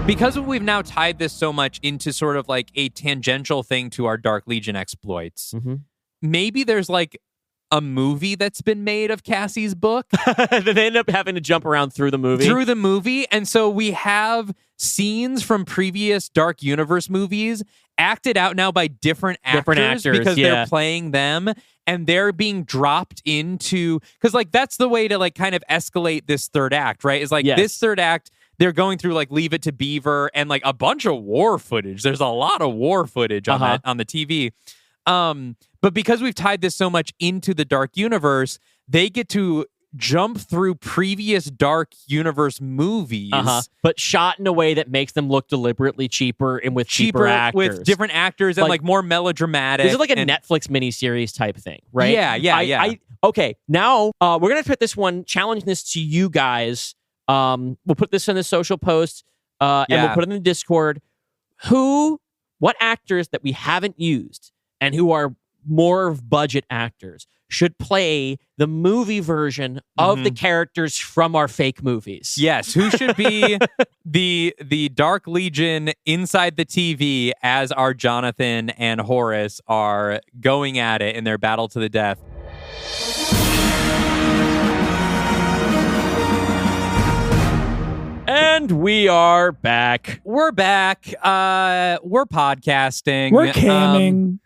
Because we've now tied this so much into sort of like a tangential thing to our Dark Legion exploits, maybe there's like a movie that's been made of Cassie's book. They end up having to jump around through the movie. And so we have scenes from previous Dark Universe movies acted out now by different actors because they're playing them, and they're being dropped into, because like that's the way to like kind of escalate this third act, right? Is like this third act, they're going through like Leave It to Beaver and like a bunch of war footage. There's a lot of war footage on on the TV. But because we've tied this so much into the Dark Universe, they get to jump through previous Dark Universe movies, but shot in a way that makes them look deliberately cheaper and with cheaper actors. With different actors and like more melodramatic. This is like a Netflix miniseries type thing, right? Yeah. Okay, now we're going to put this one, challenge this to you guys. We'll put this in the social post and we'll put it in the Discord. What actors that we haven't used and who are more budget actors should play the movie version of the characters from our fake movies? Yes, who should be the Dark Legion inside the TV as our Jonathan and Horace are going at it in their battle to the death? And we are back. We're back. We're podcasting. We're camming.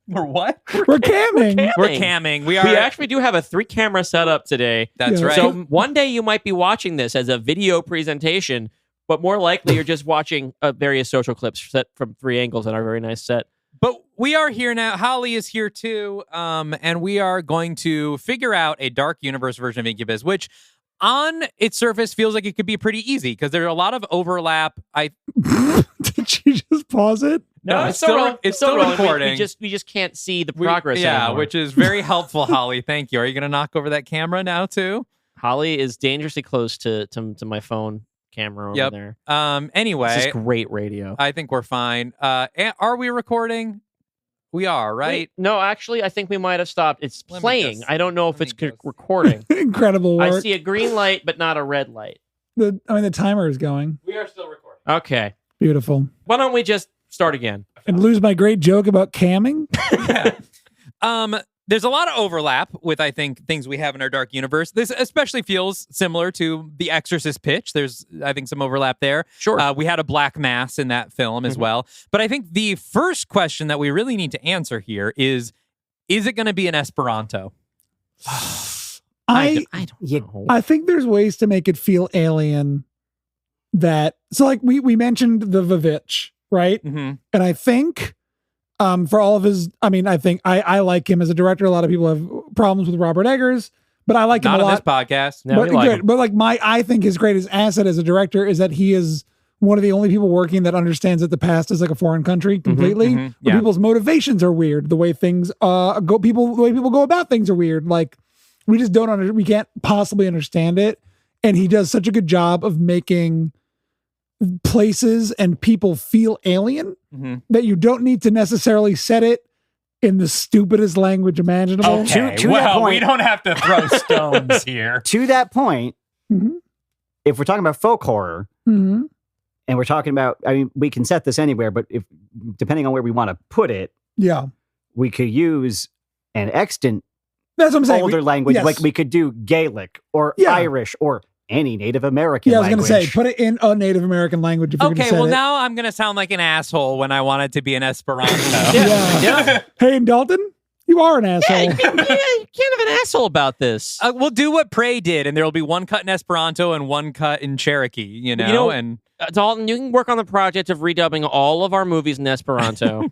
We're what? We're camming. We're camming. We actually do have a 3-camera setup today. That's Yeah. right. So one day you might be watching this as a video presentation, but more likely you're just watching various social clips set from 3 angles on our very nice set. But we are here now. Holly is here too. And we are going to figure out a dark universe version of Incubus, which on its surface feels like it could be pretty easy because there's a lot of overlap. Did you just pause it? No, it's still rolling. recording. We just can't see the progress anymore. Which is very helpful, Holly. Thank you. Are you going to knock over that camera now too? Holly is dangerously close to my phone camera over there. Anyway, This is great radio. I think we're fine. Are we recording? We are, right? Wait, no, actually, I think we might have stopped. It's Let me playing. just- I don't know if let it's me just- recording. Incredible work. I see a green light, but not a red light. The timer is going. We are still recording. Okay. Beautiful. Why don't we just start again? And lose my great joke about camming. There's a lot of overlap with, I think, things we have in our dark universe. This especially feels similar to the Exorcist pitch. There's, I think, some overlap there. Sure. We had a black mass in that film as well. But I think the first question that we really need to answer here is it going to be an Esperanto? I don't know. I think there's ways to make it feel alien. So like we mentioned the Vivitch, right? Mm-hmm. And I think for all of his, I think I like him as a director. A lot of people have problems with Robert Eggers, but I like him Not a on lot. this podcast. No, but we like good. him. But like I think his greatest asset as a director is that he is one of the only people working that understands that the past is like a foreign country completely. mhm, Where yeah. people's motivations are weird. The way things the way people go about things are weird. Like we just we can't possibly understand it. And he does such a good job of making places and people feel alien Mhm. that you don't need to necessarily set it in the stupidest language imaginable. To that point- we don't have to throw stones here. To that point, Mhm. if we're talking about folk horror, Mhm. and we're talking about, we can set this anywhere, but if depending on where we want to put it, Yeah. we could use an extant That's what I'm saying. older language. yes. Like we could do Gaelic or Yeah. Irish or any Native American Yeah, I was going language. to say, put it in a Native American language if you're going to Okay, set well, it. now I'm going to sound like an asshole when I want it to be an Esperanto. Yeah. Hey, and Dalton, you are an asshole. Yeah, you're kind of an asshole about this. We'll do what Prey did, and there will be one cut in Esperanto and one cut in Cherokee, you know? And Dalton, you can work on the project of redubbing all of our movies in Esperanto,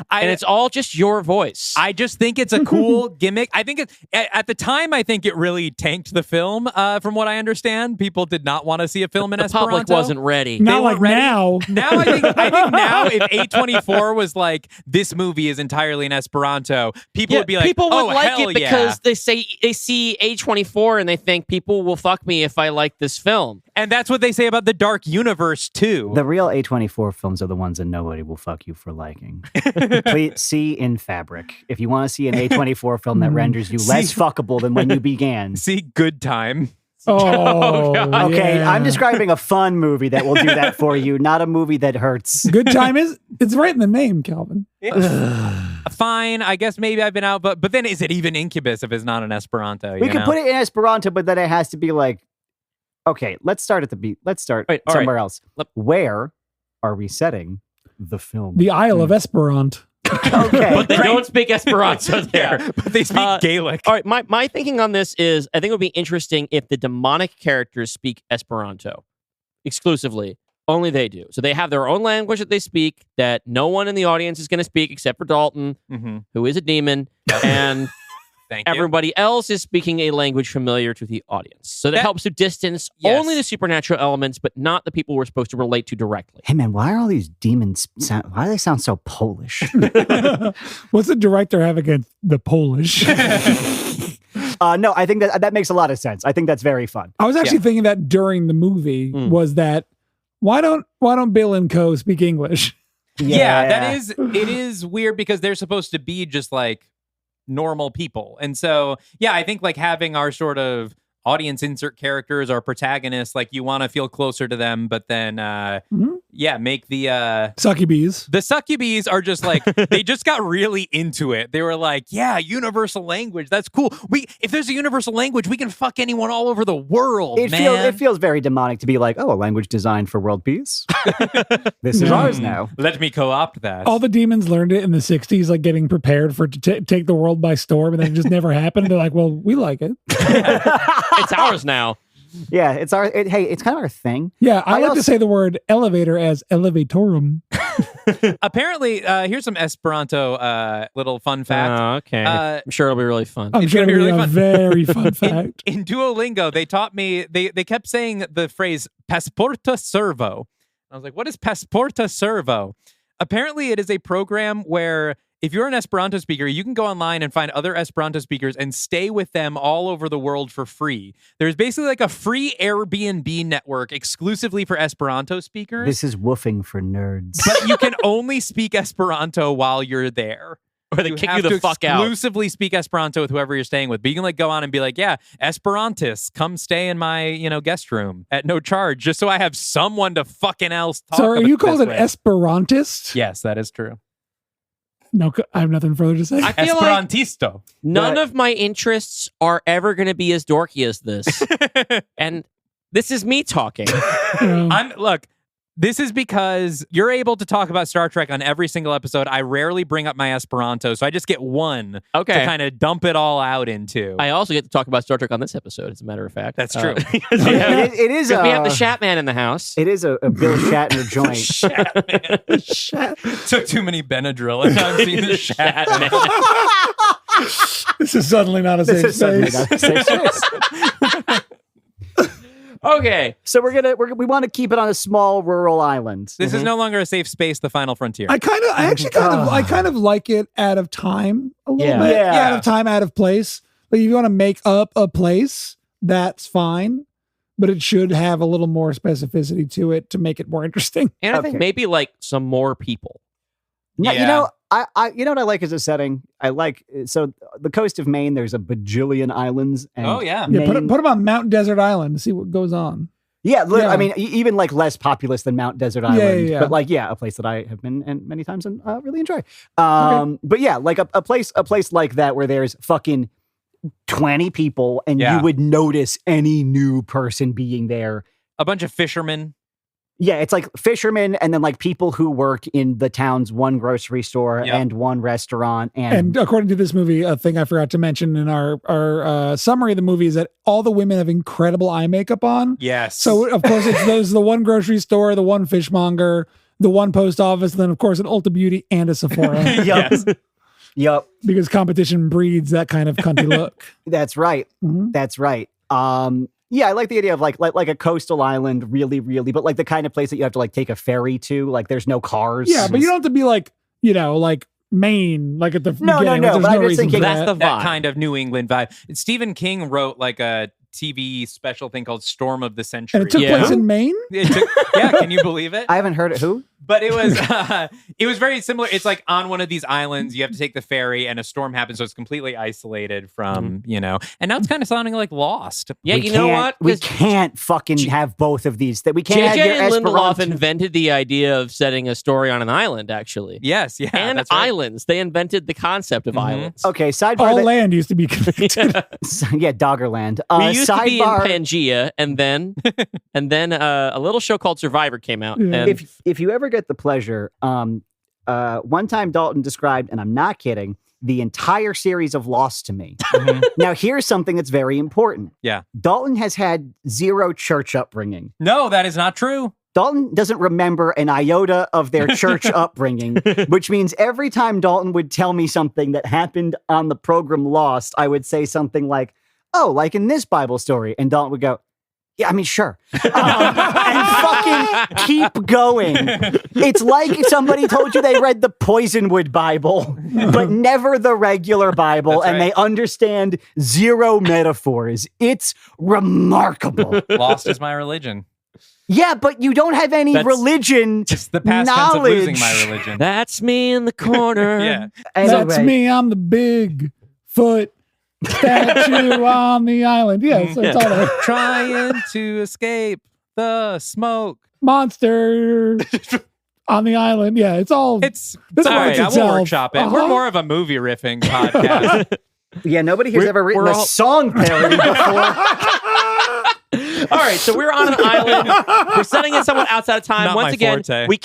and it's all just your voice. I just think it's a cool gimmick. I think at the time, I think it really tanked the film. From what I understand, people did not want to see a film in the Esperanto. public wasn't ready. Not weren't like ready. now. Now I think now if A24 was like, this movie is entirely in Esperanto, people would be like, people would oh, like hell it yeah. because they see A24 and they think people will fuck me if I like this film. And that's what they say about the dark universe too. The real A24 films are the ones that nobody will fuck you for liking. Please see In Fabric. If you want to see an A24 film that renders you less fuckable than when you began. See Good Time. Oh, Okay, yeah. I'm describing a fun movie that will do that for you, not a movie that hurts. Good time it's right in the name, Calvin. Fine, I guess maybe I've been out, but then is it even Incubus if it's not an Esperanto? We could put it in Esperanto, but then it has to be like, okay, let's start at the beat. Let's start Wait, all somewhere else. Where are we setting the film? The Isle of Esperant. Okay. But they don't speak Esperanto there. Yeah, but they speak Gaelic. All right, my thinking on this is I think it would be interesting if the demonic characters speak Esperanto exclusively. Only they do. So they have their own language that they speak that no one in the audience is going to speak except for Dalton, who is a demon, and Thank you. everybody else is speaking a language familiar to the audience. So that helps to distance Yes. only the supernatural elements, but not the people we're supposed to relate to directly. Hey man, why are all these demons why do they sound so Polish? What's the director have against the Polish? No, I think that makes a lot of sense. I think that's very fun. I was actually thinking that during the movie was that why don't Bill and Co speak English? Yeah, it is weird because they're supposed to be just like normal people. And so, yeah, I think like having our sort of audience insert characters or protagonists, like you want to feel closer to them, but then make the Succubees. The succubees are just like, they just got really into it. They were like, yeah, universal language. That's cool. If there's a universal language, we can fuck anyone all over the world, It feels very demonic to be like, oh, a language designed for world peace. This is ours now. Let me co-opt that. All the demons learned it in the 60s, like getting prepared for to take the world by storm, and then it just never happened. They're like, well, we like it. It's ours now. Yeah, it's our. Hey, it's kind of our thing. Yeah, I like to say the word elevator as elevatorum. Apparently, here's some Esperanto little fun fact. Oh, okay. I'm sure it'll be really fun. I'm It's sure gonna be it'll really be a fun. very fun fact. In Duolingo, they taught me, they kept saying the phrase pasporta servo. I was like, what is pasporta servo? Apparently, it is a program where if you're an Esperanto speaker, you can go online and find other Esperanto speakers and stay with them all over the world for free. There's basically like a free Airbnb network exclusively for Esperanto speakers. This is woofing for nerds. But you can only speak Esperanto while you're there. Or they kick have you the to fuck out. exclusively speak Esperanto with whoever you're staying with. But you can like go on and be like, yeah, Esperantists, come stay in my, guest room at no charge, just so I have someone to fucking else talk So are about you called this an with. Esperantist? Yes, that is true. No, I have nothing further to say. I feel like Esperantisto. none of my interests are ever going to be as dorky as this. And this is me talking. Look, this is because you're able to talk about Star Trek on every single episode. I rarely bring up my Esperanto, so I just get one to kind of dump it all out into. I also get to talk about Star Trek on this episode, as a matter of fact. That's true. It is. We have the Shatman in the house. It is a Bill Shatner joint. Took too many Benadryl and I've seen the Shatman. This is suddenly not a This safe is suddenly space. not a safe space. Okay. So we want to keep it on a small rural island. This is no longer a safe space, the final frontier. I kind of like it out of time a little bit. Yeah. Out of time, out of place. Like if you want to make up a place, that's fine. But it should have a little more specificity to it to make it more interesting. And I think maybe like some more people. No, Yeah. I you know what I like as a setting? I like the coast of Maine. There's a bajillion islands. And Oh, yeah. Yeah, Maine, put them on Mount Desert Island to see what goes on. yeah, Yeah. I mean, even like less populous than Mount Desert Island, yeah. but like a place that I have been and many times and really enjoy. But yeah, like a place like that where there's fucking 20 people and you would notice any new person being there. A bunch of fishermen. Yeah, it's like fishermen and then like people who work in the town's one grocery store and one restaurant. And according to this movie, a thing I forgot to mention in our summary of the movie is that all the women have incredible eye makeup on. Yes. So of course there's the one grocery store, the one fishmonger, the one post office, and then of course an Ulta Beauty and a Sephora. Yes. Yep. Because competition breeds that kind of cunty look. That's right. Mhm. That's right. Yeah, I like the idea of like a coastal island, really, really, but like the kind of place that you have to like take a ferry to. Like, there's no cars. Yeah, but you don't have to be like Maine, like at the No, beginning. no, There's but I'm just reason thinking for that's the that vibe. kind of New England vibe. Stephen King wrote like a TV special thing called Storm of the Century. And it took place in Maine? Can you believe it? I haven't heard it. Who? But it was very similar. It's like on one of these islands, you have to take the ferry and a storm happens. So it's completely isolated from, and now it's kind of sounding like Lost. Yeah, We you know can't- what? We 'Cause can't fucking have both of these. That we can't have your JJ and Lindelof Esperanto. invented the idea of setting a story on an island, actually. Yes. Yeah. And that's right. islands. They invented the concept of islands. Okay, sidebar. All that- land used to be connected. yeah, Doggerland. We used to be in Sidebar. Pangea, and then a little show called Survivor came out. Yeah. And If you ever get the pleasure, one time Dalton described, and I'm not kidding, the entire series of Lost to me. Now, here's something that's very important. Yeah. Dalton has had zero church upbringing. No, that is not true. Dalton doesn't remember an iota of their church upbringing, which means every time Dalton would tell me something that happened on the program Lost, I would say something like, oh, like in this Bible story. And Dalton would go, yeah, I mean, sure. And fucking keep going. It's like somebody told you they read the Poisonwood Bible, but never the regular Bible, That's and right. they understand zero metaphors. It's remarkable. Lost is my religion. Yeah, but you don't have any That's- religion It's the past tense of losing my religion. that's me in the corner. Yeah. That's Anyway. me. I'm the big foot statue on the island. Yeah, so it's all that. Trying to escape. the smoke. Monster on the island. Yeah, it's all. It's This all right. writes We'll itself. workshop it. We're more of a movie riffing podcast. Yeah, nobody here's ever written we're a all- song parody before. All right, so we're on an island. We're setting in someone outside of time. Not Once my again, forte. we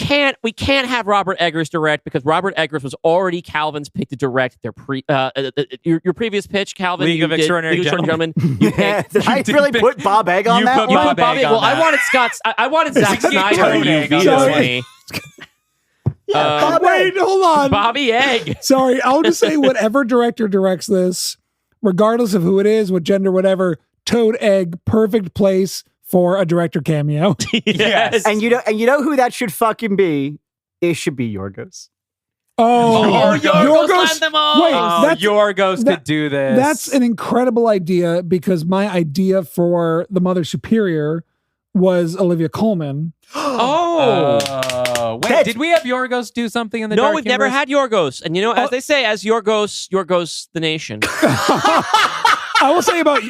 can't have Robert Eggers direct because Robert Eggers was already Calvin's pick to direct their your previous pitch, Calvin. League you of did Extraordinary Gentlemen. Did I really put Bob Egg on You that put one? Bob Egg on Well, that. I wanted I wanted Zack Snyder. Tony You Egg on vetoed this me. Bob Wait, Egg. hold on. Bobby Egg. Sorry, I'll just say whatever director directs this, regardless of who it is, what gender, whatever, Toad Egg, perfect place for a director cameo. Yes. And you know who that should fucking be? It should be Yorgos. Oh, Yorgos Lanthimos. Wait, that's- Yorgos that- could do this. That's an incredible idea because my idea for the Mother Superior was Olivia Colman. Oh, wait, did we have Yorgos do something in the No, Dark we've never Universe? had Yorgos. And as they say, as Yorgos the nation. I will say about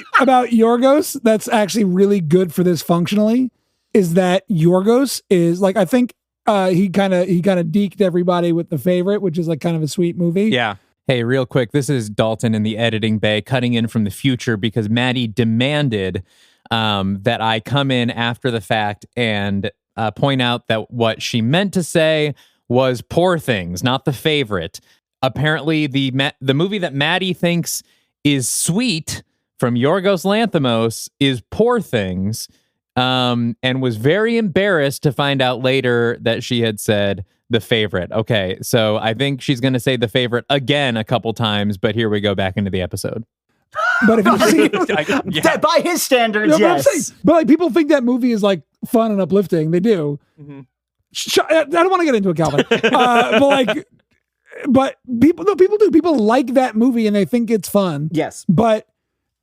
Yorgos, that's actually really good for this functionally, is that Yorgos is like, I think he kind of deked everybody with The Favorite, which is like kind of a sweet movie. Yeah. Hey, real quick, this is Dalton in the editing bay cutting in from the future because Mattie demanded that I come in after the fact and point out that what she meant to say was Poor Things, not The Favorite. Apparently, the movie that Mattie thinks is sweet from Yorgos Lanthimos is Poor Things, and was very embarrassed to find out later that she had said The Favorite. Okay, so I think she's going to say The Favorite again a couple times, but here we go back into the episode. But if you see, By his standards, no, but I'm yes. saying, but like people think that movie is like fun and uplifting. They do. Mm-hmm. I don't want to get into it, Calvin. But people do. People like that movie and they think it's fun. Yes. But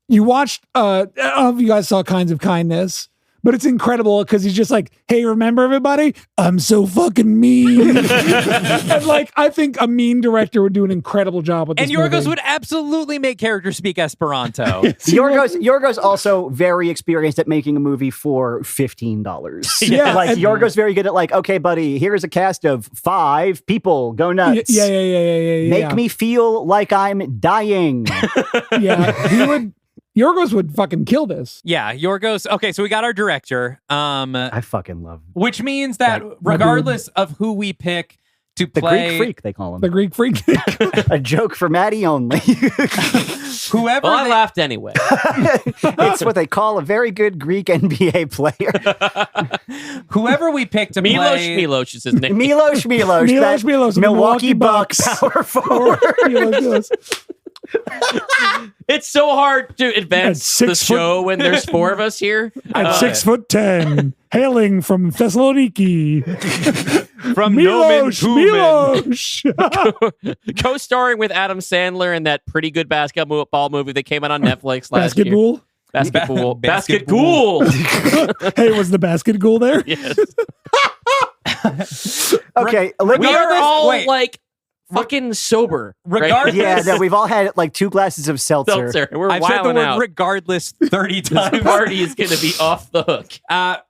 you watched, I don't know if you guys saw Kinds of Kindness, but it's incredible because he's just like, hey, remember everybody? I'm so fucking mean. And like, I think a mean director would do an incredible job with this And Yorgos movie. would absolutely make characters speak Esperanto. Yorgos also very experienced at making a movie for $15. Yeah, Like and- Yorgos very good at like, okay, buddy, here's a cast of 5 people. Go nuts. Yeah. Make me feel like I'm dying. Yeah, Yorgos would fucking kill this. Yeah, Yorgos. Okay, so we got our director, I fucking love which means that regardless of who we pick to the play, Greek freak, they call him. The Greek freak. A joke for Mattie only. whoever Well, I they- laughed anyway. It's what they call a very good Greek NBA player. whoever we pick to play, Milos is his name. Milos, that Milos, Milwaukee Milwaukee Bucks Bucks. power forward. Milos. It's so hard to advance At the 6 foot- show when there's 4 of us here. At love 6'10", hailing from Thessaloniki. from Nomen Milos, Kumen. Milos. Co-starring with Adam Sandler in that pretty good basketball movie that came out on Netflix last year. Basketball. Basketball. Hey, was the basket goal there? Yes. Okay, We Olivia. are all wait. like fucking sober. Regardless- Yeah, no, we've all had like 2 glasses of seltzer. Seltzer. We're I've said the wilding word out. regardless 30 This times. party is going to be off the hook.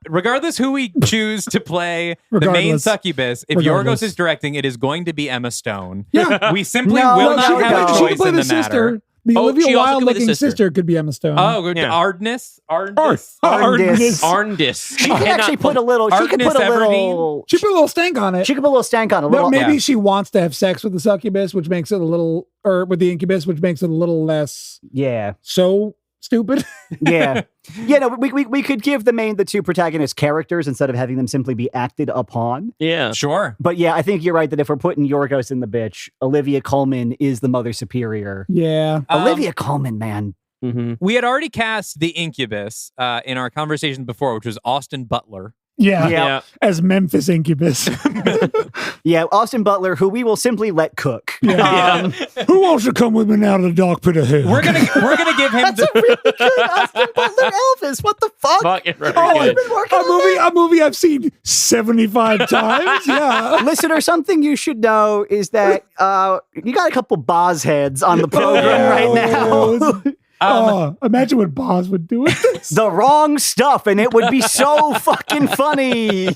Regardless who we choose to play the main Regardless. succubus, if Regardless. Yorgos is directing, it is going to be Emma Stone. Yeah. We simply No, will no, not she could have play- a she choice could play in the the sister. matter. The Oh, Olivia she also Wilde could be the looking sister. sister could be Emma Stone. Oh, good. Yeah. Ardness? Arndis. Arndis. She could actually put a little. She could put a little. She put a little stank on it. She could put a little stank on it. A No, little, maybe yeah. she wants to have sex with the succubus, which makes it a little, or with the incubus, which makes it a little less Yeah, so stupid. yeah, yeah. No, we could give the 2 protagonist characters instead of having them simply be acted upon. Yeah. Sure. But yeah, I think you're right that if we're putting Yorgos in the bitch, Olivia Colman is the Mother Superior. Yeah. Olivia Colman, man. Mm-hmm. We had already cast the Incubus in our conversation before, which was Austin Butler. Yeah. Yeah. As Memphis Incubus. Yeah, Austin Butler, who we will simply let cook. Who wants to come with me now to the dark pit of hell? We're gonna give him the, Really good Austin Butler Elvis. What the fuck? Fucking very Oh, good. been working on a movie I've seen 75 times. Yeah. Listener, something you should know is that you got a couple boz heads on the program right now. Imagine what Boz would do with this. The wrong stuff, and it would be so fucking funny.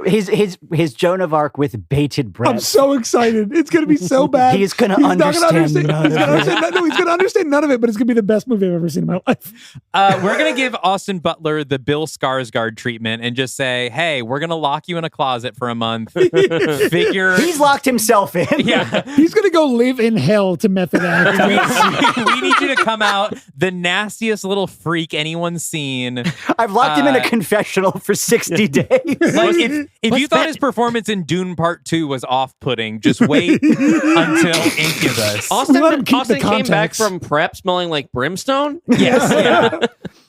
His Joan of Arc with bated breath. I'm so excited. It's going to be so bad. He's going to understand none of it. No, he's going to understand none of it, but it's going to be the best movie I've ever seen in my life. We're going to give Austin Butler the Bill Skarsgård treatment and just say, hey, we're going to lock you in a closet for a month. He's locked himself in. Yeah. He's going to go live in hell to method act. We need you to come out the nastiest little freak anyone's seen. I've locked him in a confessional for 60 days. Like if you thought his performance in Dune Part 2 was off-putting, just wait until Incubus. Austin came back from prep smelling like brimstone? Yes. Yeah.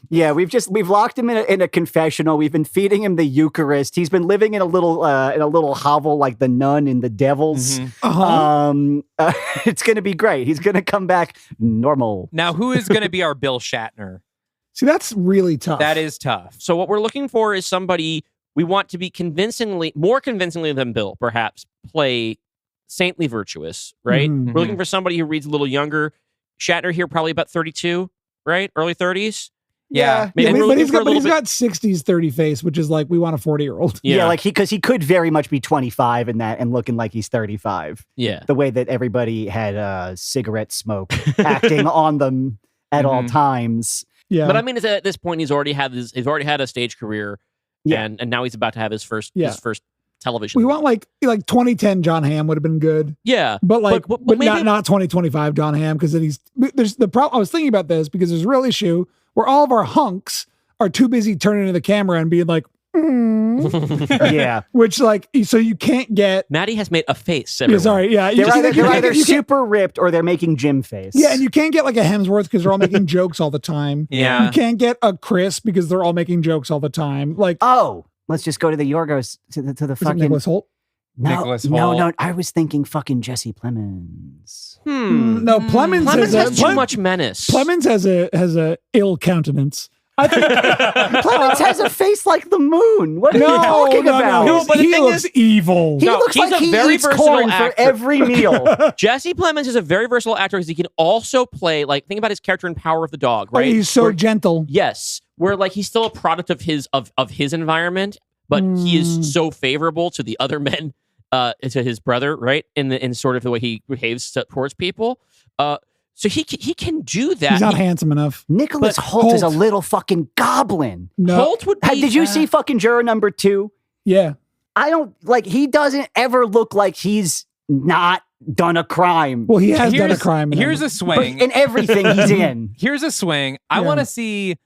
Yeah, we've locked him in a confessional. We've been feeding him the Eucharist. He's been living in a little hovel like the nun in the Devils. It's going to be great. He's going to come back normal. Now, who is going to be our Bill Shatner? See, that's really tough. That is tough. So what we're looking for is somebody we want to be more convincingly than Bill, perhaps, play saintly virtuous, right? Mm-hmm. We're looking for somebody who reads a little younger. Shatner here, probably about 32, right? Early 30s. Yeah. Maybe we're but looking he's for a little got 60s 30 face, which is like we want a 40-year-old. Yeah, like because he could very much be 25 in that and looking like he's 35. Yeah. The way that everybody had cigarette smoke acting on them at all times. Yeah. But I mean, at this point, he's already had a stage career, and now he's about to have his first television. We want like 2010 John Hamm would have been good. Yeah, but maybe, not 2025 John Hamm, because then there's the problem. I was thinking about this because there's a real issue where all of our hunks are too busy turning to the camera and being like, yeah, which so you can't get. Maddie has made a face. Yeah, sorry, yeah, they're either super ripped or they're making Jim face. Yeah, and you can't get like a Hemsworth because they're all making jokes all the time. Yeah, you can't get a Chris because they're all making jokes all the time. Like, let's just go to the Yorgos to the fucking Nicholas Holt. No, I was thinking fucking Jesse Plemons. No, Plemons has too much menace. Plemons has a ill countenance. I think Plemons has a face like the moon. What are you talking about? No, but he looks evil. He looks like he eats corn for every meal. Jesse Plemons is a very versatile actor because he can also play, think about his character in Power of the Dog, right? He's so gentle. Yes, where he's still a product of his environment, but he is so favorable to the other men, to his brother, right? In sort of the way he behaves towards people. So he can do that. He's not handsome enough. Nicholas Holt is a little fucking goblin. No. Holt would be... Did you see fucking Juror number 2? Yeah. I don't... he doesn't ever look like he's not done a crime. Well, he has done a crime. Here's a swing. In everything he's in. Here's a swing. I want to see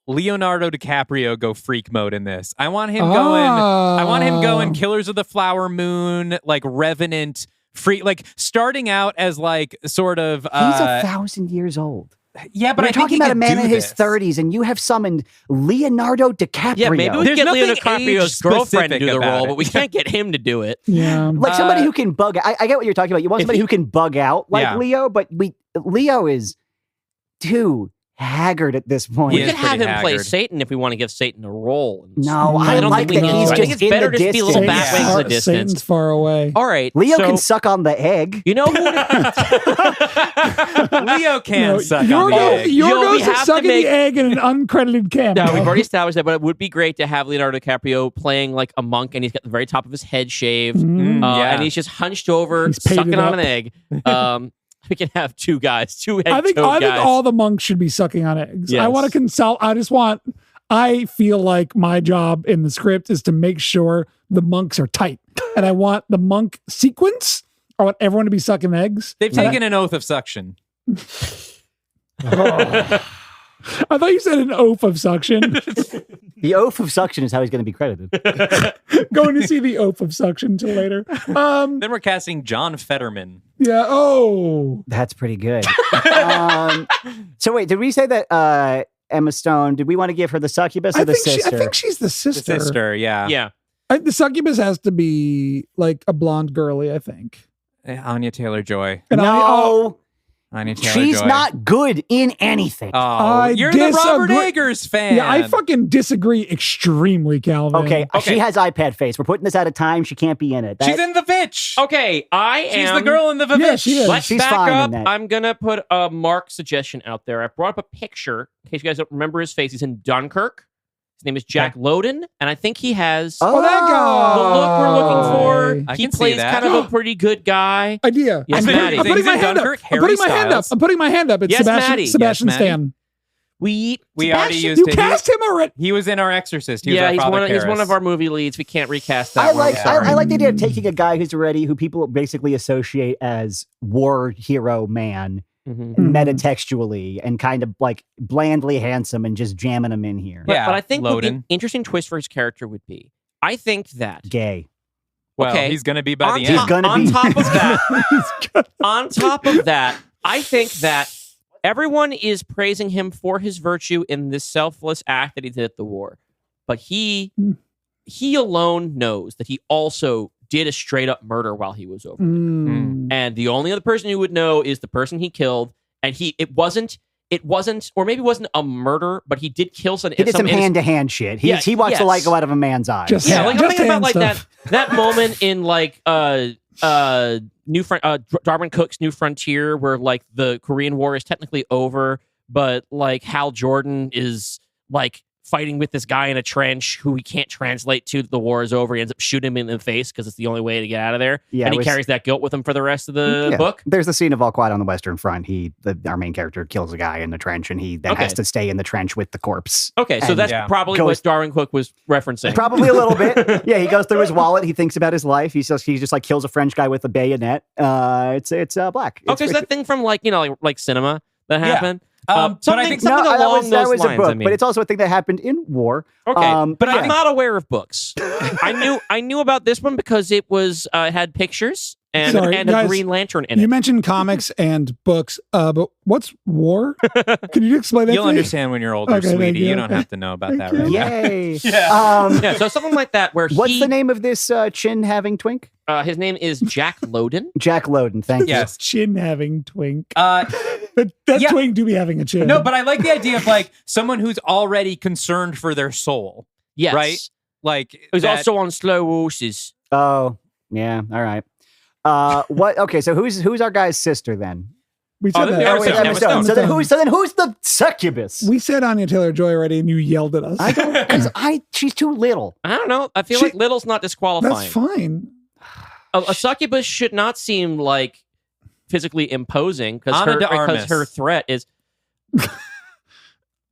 Leonardo DiCaprio go freak mode in this. I want him going Killers of the Flower Moon, Revenant... Free, starting out as sort of. He's 1,000 years old. Yeah, but we're talking about a man in his 30s, and you have summoned Leonardo DiCaprio. Yeah, maybe we can get Leonardo DiCaprio's girlfriend to do the role, but we can't get him to do it. Yeah, somebody who can bug. I get what you're talking about. You want somebody who can bug out Leo, but Leo is too haggard at this point. We could have him play Satan if we want to give Satan a role. No, I don't like that he's just I think it's better to be a little back in the distance. Satan's far away. All right, Leo can suck on the egg. You know who? Leo can suck on the egg. Yorgos is sucking the egg in an uncredited cameo. No, we've already established that, but it would be great to have Leonardo DiCaprio playing a monk, and he's got the very top of his head shaved, and he's just hunched over, sucking on an egg. We can have two guys, I think all the monks should be sucking on eggs. Yes. I want to consult. I feel like my job in the script is to make sure the monks are tight. And I want the monk sequence. I want everyone to be sucking eggs. They've taken an oath of suction. I thought you said an oath of suction. The oath of suction is how he's going to be credited. Going to see the oath of suction till later. Then we're casting John Fetterman. Yeah. Oh, that's pretty good. So wait, did we say that Emma Stone? Did we want to give her the succubus or the sister? I think she's the sister. The sister, yeah. Yeah. The succubus has to be a blonde girlie, I think. Anya Taylor-Joy. And no. Anya Taylor-Joy. She's not good in anything. Oh, you're the Robert Eggers fan. Yeah, I fucking disagree extremely, Calvin. Okay, she has iPad face. We're putting this out of time. She can't be in it. She's in The Vitch. Okay, She's the girl in The Vitch. Yeah, she is. Let's She's back fine in up. that. I'm going to put a Mark suggestion out there. I brought up a picture, in case you guys don't remember his face. He's in Dunkirk. His name is Jack Lowden, and I think he has Oh, that guy. the look we're looking for. I He can see plays that. kind of a pretty good guy. Idea. Yes, Maddie. I'm putting my He's in hand up. Dunkirk, I'm putting my Harry hand up. Styles. I'm putting my hand up. It's Yes, Maddie. Sebastian Yes, Maddie. Stan. We already used You him. cast him already. He was in Our Exorcist. He was Yeah, our he's Father he's one Karras. of our movie leads. We can't recast that I one. like I'm sorry. I like the idea of taking a guy who people basically associate as war hero man Mhm. metatextually and kind of like blandly handsome and just jamming him in here. But, Yeah, but I think what the Lowden. interesting twist for his character would be, I think that Gay. Well, Okay. he's going to be by on the top, end. gonna on be. top of that, on top of that, I think that everyone is praising him for his virtue in this selfless act that he did at the war. But he alone knows that he also did a straight up murder while he was over. Mm. And the only other person who would know is the person he killed. And it wasn't, or maybe it wasn't a murder, but he did kill some. He did some hand-to-hand shit. He watched the light yes. go out of a man's eyes. Just- Yeah, Yeah, like I'm just thinking about hand like stuff. that moment in like Darwin Cook's New Frontier, where like the Korean War is technically over, but like Hal Jordan is like fighting with this guy in a trench who he can't translate to the war is over. He ends up shooting him in the face because it's the only way to get out of there. Yeah, and it he was- carries that guilt with him for the rest of the Yeah. book. There's the scene of All Quiet on the Western Front. Our main character kills a guy in the trench, and he then Okay. has to stay in the trench with the corpse. Okay, so And that's yeah. probably goes- what Darwin Cook was referencing. Probably a little bit. Yeah, he goes through his wallet. He thinks about his life. He just like kills a French guy with a bayonet. It's black. Okay, so that thing from like like cinema that Yeah. happened. But I Something think along that those was lines. a book, I mean. but it's also a thing that happened in war. Okay, but yeah. I'm not aware of books. I knew about this one because it was had pictures and Sorry, a guys, Green Lantern in You it. mentioned comics and books, but what's war? Can you explain that You'll to me? understand when you're older, Okay, thank sweetie. you. You don't have to know about that right now. Yay! Yeah. Yeah, so something like that where What's the name of this chin-having twink? his name is Jack Lowden. Jack Lowden. Thank Yes. Chin having twink. Uh, That yeah. twink do be having a chin. no, but I like the idea of like someone who's already concerned for their soul, Yes. right? Like Who's that- also on Slow Horses. you. Oh, yeah. All right. What? Okay, so who's our guy's sister then? we said then that. Emma Oh, wait, Stone, Emma Stone. So then who's the succubus? We said Anya Taylor-Joy already, and you yelled at us. I don't because she's too little. I don't know. I feel She- like Little's not disqualifying. That's fine. A succubus should not seem like physically imposing Ana de because Armas. her threat is.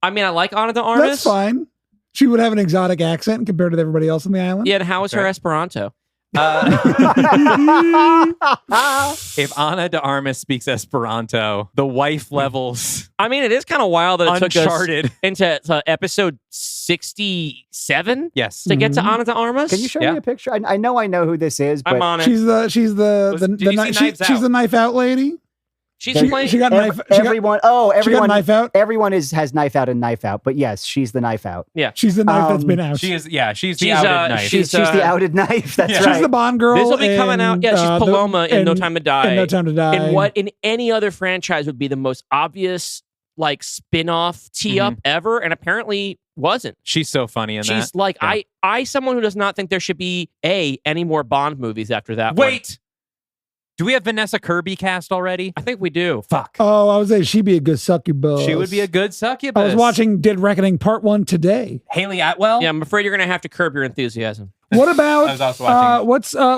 I mean, I like Ana de Armas. That's fine. She would have an exotic accent compared to everybody else on the island. Yeah, and how is her Right. Esperanto? If Ana de Armas speaks Esperanto, the wife levels I mean, it is kind of wild that it took us uncharted. into episode 67 Yes. to get to Ana de Armas. Can you show Yeah. me a picture? I know who this is, but I'm on it. She's the Did you see Knives she's the Out? knife out lady. She's She, playing. she got knife. She got, everyone. she got Everyone. knife out. Everyone has knife out and knife out. But yes, she's the knife out. She's the knife that's been out. She is. Yeah, she's the She's, outed knife. she's- She's the outed knife. That's Yeah. right. She's the Bond girl. This will be coming out. Yeah, she's Paloma in No Time to Die. In No Time to Die. In what in any other franchise would be the most obvious like spin-off tee-up ever, and apparently wasn't. She's so funny in She's that. like, Yeah. I someone who does not think there should be any more Bond movies after that. one. Wait. Do we have Vanessa Kirby cast already? I think we do. Fuck. Oh, I was saying she'd be a good succubus. She would be a good succubus. I was watching Dead Reckoning Part 1 today. Haley Atwell. Yeah, I'm afraid you're gonna have to curb your enthusiasm. What about I was also watching.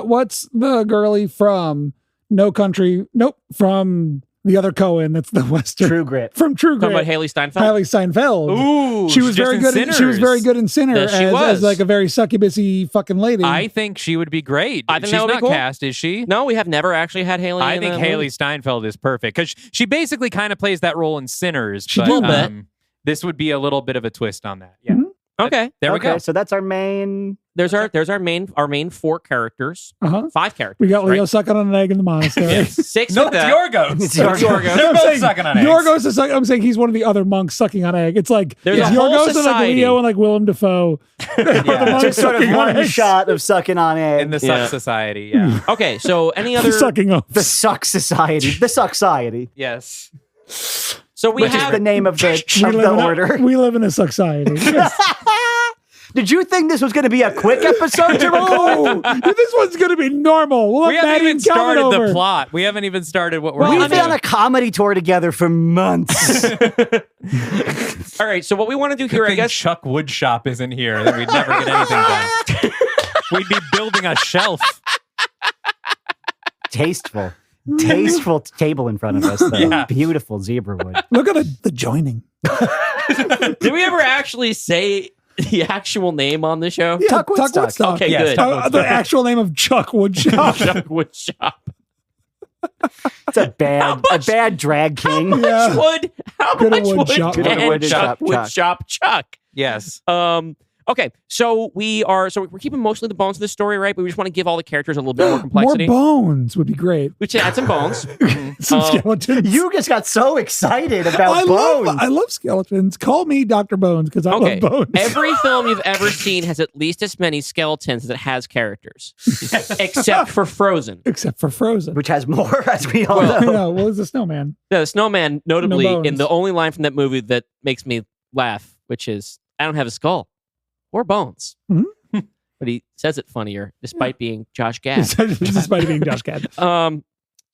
what's the girly from No Country? Nope, from the other Cohen. That's the Western. True Grit. From True Talking Grit. about Haley Steinfeld. Haley Steinfeld. Ooh, She was just very in good. She was Sinners. very good in Sinner Yes, she as was. like a very succubusy fucking lady. I think she would be great. I think She's that would be not cool. cast, is she? No, we have never actually had Haley. I in think a Haley movie. Steinfeld is perfect because she basically kind of plays that role in Sinners. She but, did. Little bit. This would be a little bit of a twist on that. Yeah. Mhm. Okay, There we Okay, go. so that's our main. there's our main 4 characters, Uh-huh. 5 characters. We got Leo right? sucking on an egg in the monastery. 6 No, with it's that. Yorgos. It's Yorgos. They're I'm both saying sucking on eggs. Yorgos is I'm saying he's one of the other monks sucking on egg. It's like There's it's a whole Yorgos and like society. Leo and like Willem Dafoe. The monks Just sort of sucking on one eggs. shot of sucking on egg. in the Suck Yeah. Society. Yeah. Okay, so any other Sucking off. the Suck Society. The Suck Society. Yes. So we Which is have the name of the order. We live in a society. Did you think this was going to be a quick episode to record? Oh, this one's going to be normal. We'll We have haven't Maddie even and Calvin started over. the plot. We haven't even started what we're We've going to been on do. a comedy tour together for months. all right. So what we want to do here, I guess. Chuck Woodshop isn't here, then we'd never get anything done. We'd be building a shelf. Tasteful table in front of us, though. Yeah. Beautiful zebra wood. Look at the joining. Did we ever actually say the actual name on the show? Yeah, Tuck Tuck Woodstock. Woodstock. Okay, Yes, good. Tuck The actual name of Chuck Woodshop. Chuck Woodshop. It's a bad drag king. Yeah. How Good much old wood Woodshop. Good old can Woodshop Chuck Chuck. Woodshop Chuck? Yes. Okay, so we're keeping mostly the bones of the story, right? But we just want to give all the characters a little bit more More complexity. bones would be great. We should add some bones. Some skeletons. You just got so excited about bones. I love skeletons. Call me Dr. Bones because I Okay, love bones. every film you've ever seen has at least as many skeletons as it has characters, except for Frozen. Except for Frozen. Which has more, as we all Well, know. No, well, it's a snowman. The snowman, notably, No bones. in the only line from that movie that makes me laugh, which is, "I don't have a skull or bones." Mhm. But he says it funnier, despite being Josh Gad. Despite being Josh Gad.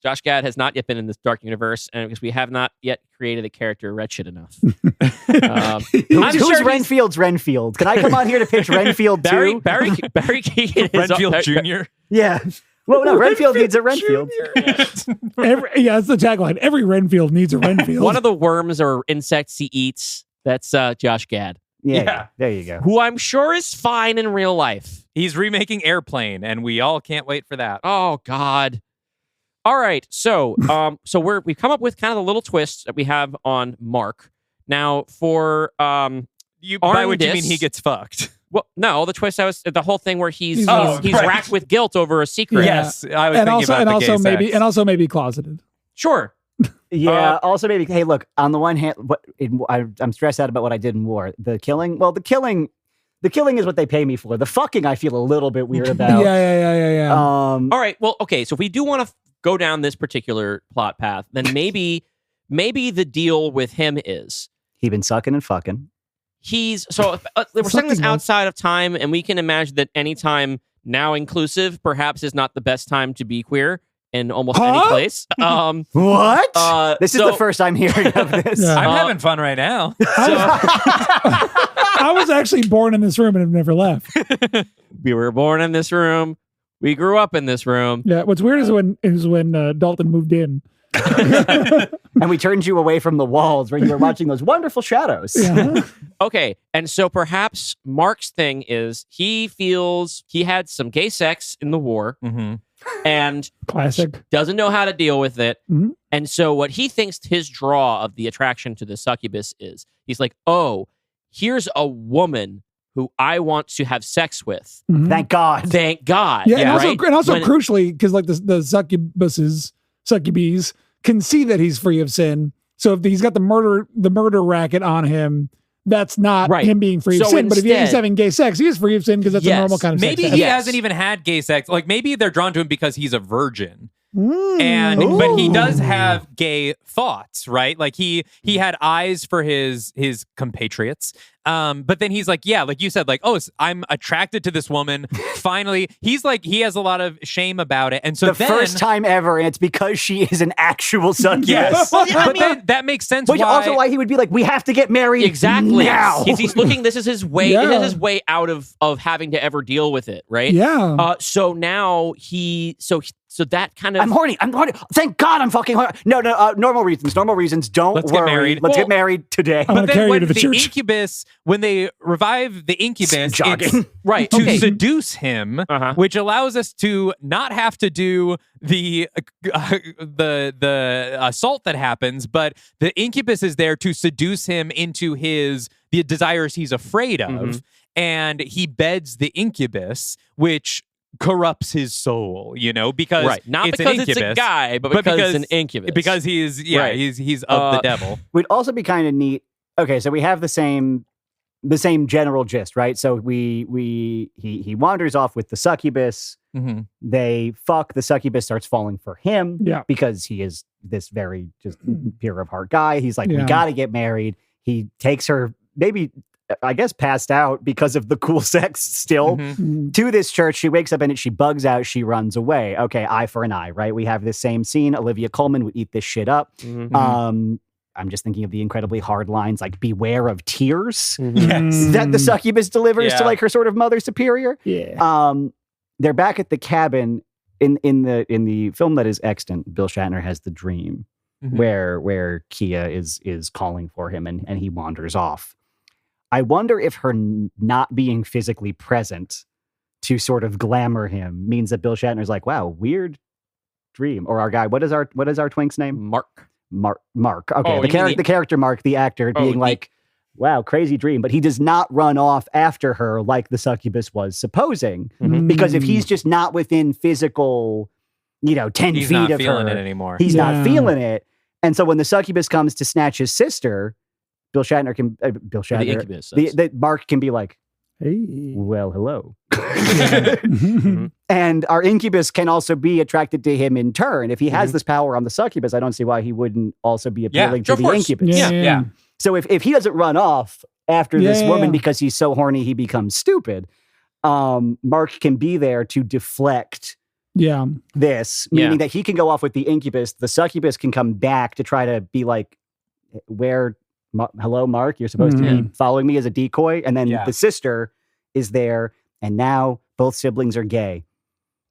Josh Gad has not yet been in this dark universe, and because we have not yet created a character wretched enough. I'm Who's sure he's- Renfield's Renfield? Can I come on here to pitch Renfield too? Barry Keegan is Renfield Barry- Jr. Yeah. Well, no, Renfield needs a Renfield. That's the tagline. Every Renfield needs a Renfield. One of the worms or insects he eats, that's Josh Gad, Yeah. There you go. who I'm sure is fine in real life. He's remaking Airplane, and we all can't wait for that. Oh God. All right. So we've come up with kind of the little twists that we have on Mark. Now for By which you mean Arndis- he gets fucked. well, no, the twist the whole thing where he's Right. racked with guilt over a secret. Yes, I was and thinking also about and the also gay maybe sex. and also maybe closeted. Sure. Yeah. Also, maybe. Hey, look. On the one hand, I'm stressed out about what I did in war. The killing. Well, the killing is what they pay me for. The fucking, I feel a little bit weird about. Yeah. All right. Well, okay. So if we do want to go down this particular plot path, then maybe the deal with him is He been sucking and fucking. he's so we're setting this Something else. outside of time, and we can imagine that any time now inclusive perhaps is not the best time to be queer in almost any Huh? place. What? This is so- the first I'm hearing of this. Yeah. I'm having fun right now. I was actually born in this room and have never left. We were born in this room. We grew up in this room. Yeah. What's weird is when Dalton moved in. And we turned you away from the walls where you were watching those wonderful shadows. Yeah. Okay, and so perhaps Mark's thing is he feels he had some gay sex in the war Mm-hmm. and Classic. doesn't know how to deal with it. Mhm. And so what he thinks his draw of the attraction to the succubus is, he's like, oh, here's a woman who I want to have sex with. Mhm. Thank God. Thank God. Yeah, and also When- crucially, because like the succubes can see that he's free of sin. So if he's got the murder racket on him, that's not Right. him being free of So sin. But if he's instead- having gay sex, he is free of sin because that's Yes. a normal kind of Maybe sex. he to have. hasn't even had gay sex. Like maybe they're drawn to him because he's a virgin. Mm. But he does Ooh. have gay thoughts, right? Like he had eyes for his compatriots. But then he's like, yeah, like you said, like, oh, I'm attracted to this woman. Finally, he's like, he has a lot of shame about it, and so The then, first time ever, and it's because she is an actual succubus. yes, Well, yeah, I but mean- then that makes sense. Which also why he would be like, we have to get married Exactly. now. He's looking, this is his way. Yeah. This is his way out of having to ever deal with it, right? Yeah. So now so that kind of I'm horny. Thank God I'm fucking horny. No, normal reasons. Normal reasons. Don't Let's get worry. married. Let's Well, get married today. I'm gonna But then carry you when to the the church. incubus, when they revive the incubus, Jogging. it's right. to Okay. seduce him, Uh-huh. which allows us to not have to do the assault that happens, but the incubus is there to seduce him into the desires he's afraid of, Mhm. and he beds the incubus, which corrupts his soul, because Right. Not it's because an it's a incubus, guy, but because it's an incubus. because he's Right. he's of the devil. Would also be kind of neat. Okay, so we have the same general gist, right? So he wanders off with the succubus. They fuck. The succubus starts falling for him because he is this very just pure of heart guy. He's like, we got to get married. He takes her, maybe, I guess, passed out because of the cool sex still, to this church. She wakes up in it. She bugs out. She runs away. Okay, eye for an eye, right? We have this same scene. Olivia Colman would eat this shit up. I'm just thinking of the incredibly hard lines like beware of tears that the succubus delivers to like her sort of mother superior. They're back at the cabin in the film that is extant. Bill Shatner has the dream where Kia is calling for him and he wanders off. I wonder if her not being physically present to sort of glamour him means that Bill Shatner's like, wow, weird dream. Or our guy, what is our twink's name? Mark. Okay, the character Mark, the actor, being like, wow, crazy dream. But he does not run off after her like the succubus was supposing. Because if he's just not within physical, 10 feet of her. He's not feeling it anymore. He's not feeling it. And so when the succubus comes to snatch his sister, the Incubus Mark can be like, hey, well, hello. And our Incubus can also be attracted to him in turn. If he has this power on the succubus, I don't see why he wouldn't also be appealing to the Incubus. So if he doesn't run off after this woman because he's so horny he becomes stupid, Mark can be there to deflect this, meaning that he can go off with the Incubus. The succubus can come back to try to be like, hello, Mark, you're supposed to be following me as a decoy. And then the sister is there, and now both siblings are gay.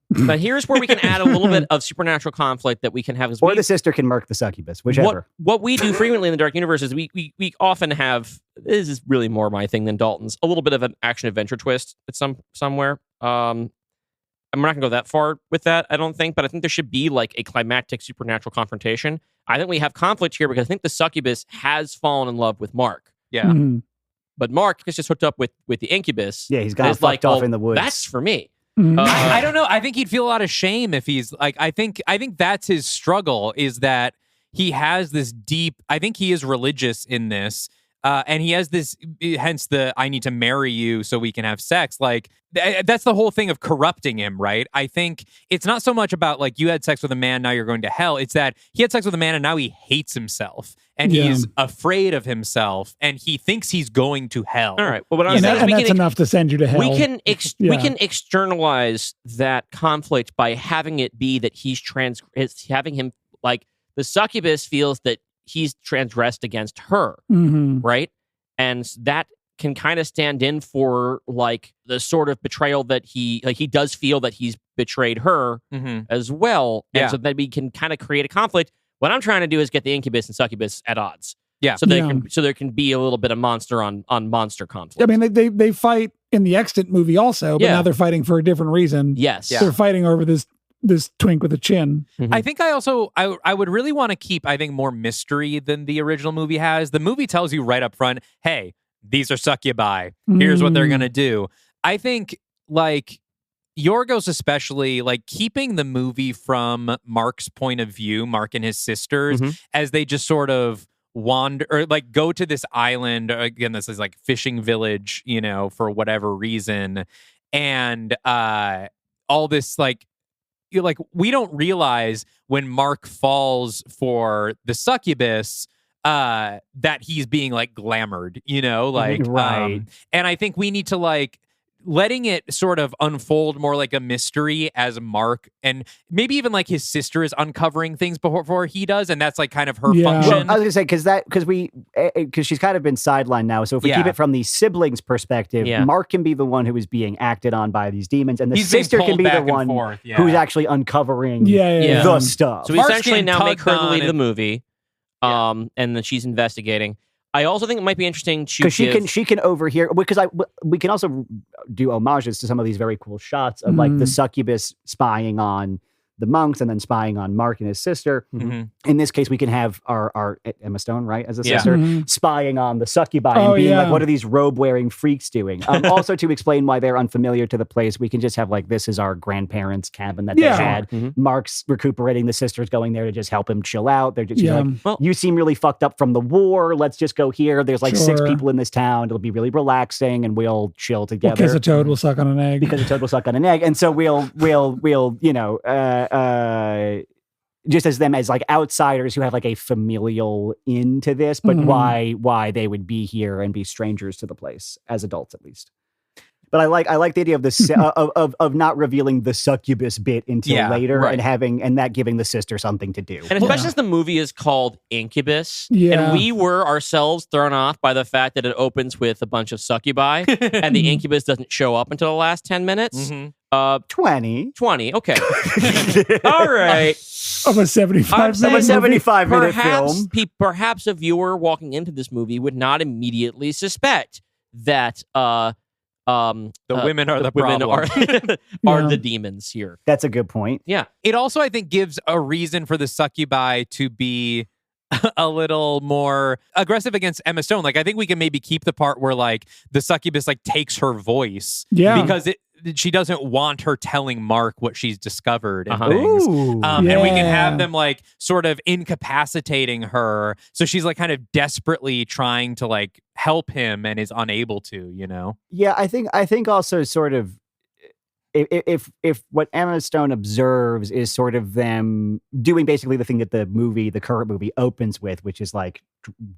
But here's where we can add a little bit of supernatural conflict that we can have. Or the sister can murk the succubus, whichever. What we do frequently in the Dark Universe is we often have, this is really more my thing than Dalton's, a little bit of an action-adventure twist at somewhere. I'm not going to go that far with that, I don't think, but I think there should be like a climactic supernatural confrontation. I think we have conflict here because I think the succubus has fallen in love with Mark. But Mark is just hooked up with the Incubus. Yeah, he's got fucked off in the woods. That's for me. I don't know. I think he'd feel a lot of shame if he's like, I think that's his struggle, is that he has this deep, I think he is religious in this. And he has this, hence the, I need to marry you so we can have sex. Like, that's the whole thing of corrupting him, right? I think it's not so much about like, you had sex with a man, now you're going to hell. It's that he had sex with a man and now he hates himself. And he's afraid of himself. And he thinks he's going to hell. All right. Well, what I'm saying is that's enough to send you to hell. We can externalize that conflict by having it be that having him, like, the succubus feels that he's transgressed against her, right? And that can kind of stand in for like the sort of betrayal that he does feel that he's betrayed her as well. And so that we can kind of create a conflict. What I'm trying to do is get the Incubus and succubus at odds. So there can be a little bit of monster on monster conflict. I mean, they fight in the extant movie also, but now they're fighting for a different reason. They're fighting over this twink with a chin. I think I would really want to keep, I think, more mystery than the original movie has. The movie tells you right up front, hey, these are succubi. Here's what they're going to do. I think, like, Yorgos especially, like, keeping the movie from Mark's point of view, Mark and his sisters, as they just sort of wander, or like go to this island, again, this is like fishing village, for whatever reason. And all this, like, we don't realize when Mark falls for the succubus that he's being like glamored, right. And I think we need to like letting it sort of unfold more like a mystery as Mark, and maybe even like his sister is uncovering things before he does, and that's like kind of her function. Well, I was gonna say because she's kind of been sidelined now. So if we keep it from the siblings' perspective, Mark can be the one who is being acted on by these demons, and the sister can be the one who's actually uncovering the stuff. So we essentially now make her the lead of the movie, and then she's investigating. I also think it might be interesting to because she can overhear, because we can also do homages to some of these very cool shots of like the succubus spying on the monks and then spying on Mark and his sister. In this case, we can have our Emma Stone, right, as a sister, spying on the succubi and being like, what are these robe-wearing freaks doing? Also, to explain why they're unfamiliar to the place, we can just have like, this is our grandparents' cabin that they had. Mark's recuperating. The sister's going there to just help him chill out. They're just like, well, you seem really fucked up from the war. Let's just go here. There's like 6 people in this town. It'll be really relaxing and we'll chill together. Because a toad will suck on an egg. Because a toad will suck on an egg. And so we'll you know, just as them as like outsiders who have like a familial into this, but why they would be here and be strangers to the place as adults, at least. But I like the idea of this of not revealing the succubus bit until later and that giving the sister something to do. And especially since the movie is called Incubus, and we were ourselves thrown off by the fact that it opens with a bunch of succubi and the incubus doesn't show up until the last 10 minutes. 20. Okay. All right. Of a 75-minute film. Perhaps a viewer walking into this movie would not immediately suspect that the women are the problem. Are the demons here. That's a good point. Yeah. It also, I think, gives a reason for the succubi to be a little more aggressive against Emma Stone. Like, I think we can maybe keep the part where like the succubus like takes her voice. Yeah. Because she doesn't want her telling Mark what she's discovered and things. And we can have them like sort of incapacitating her. So she's like kind of desperately trying to like help him and is unable to, you know? Yeah, I think also sort of if what Emma Stone observes is sort of them doing basically the thing that the current movie opens with, which is like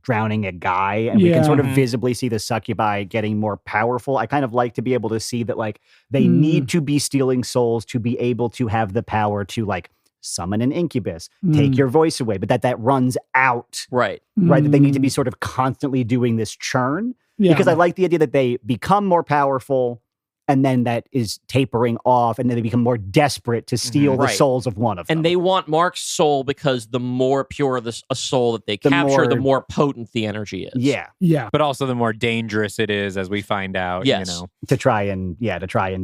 drowning a guy, and we can sort of visibly see the succubi getting more powerful. I kind of like to be able to see that like they need to be stealing souls to be able to have the power to like summon an incubus, take your voice away, but that runs out. Right. That they need to be sort of constantly doing this churn. Because I like the idea that they become more powerful and then that is tapering off, and then they become more desperate to steal the souls of one of them. And they want Mark's soul because the more pure a soul that they capture, the more potent the energy is. Yeah. But also the more dangerous it is, as we find out, you know. To try and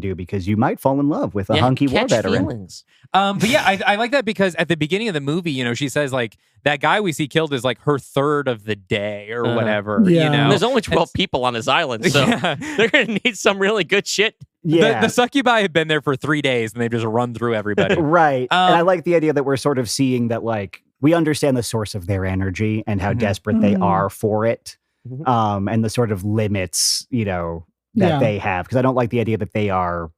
do, because you might fall in love with a hunky war veteran. Feelings. But yeah, I like that because at the beginning of the movie, you know, she says like, that guy we see killed is like her third of the day or whatever, you know. And there's only 12 people on this island, so they're going to need some really good shit. Yeah. The succubi have been there for 3 days and they've just run through everybody. Right. And I like the idea that we're sort of seeing that like, we understand the source of their energy and how desperate they are for it. And the sort of limits, you know, that they have. Because I don't like the idea that they are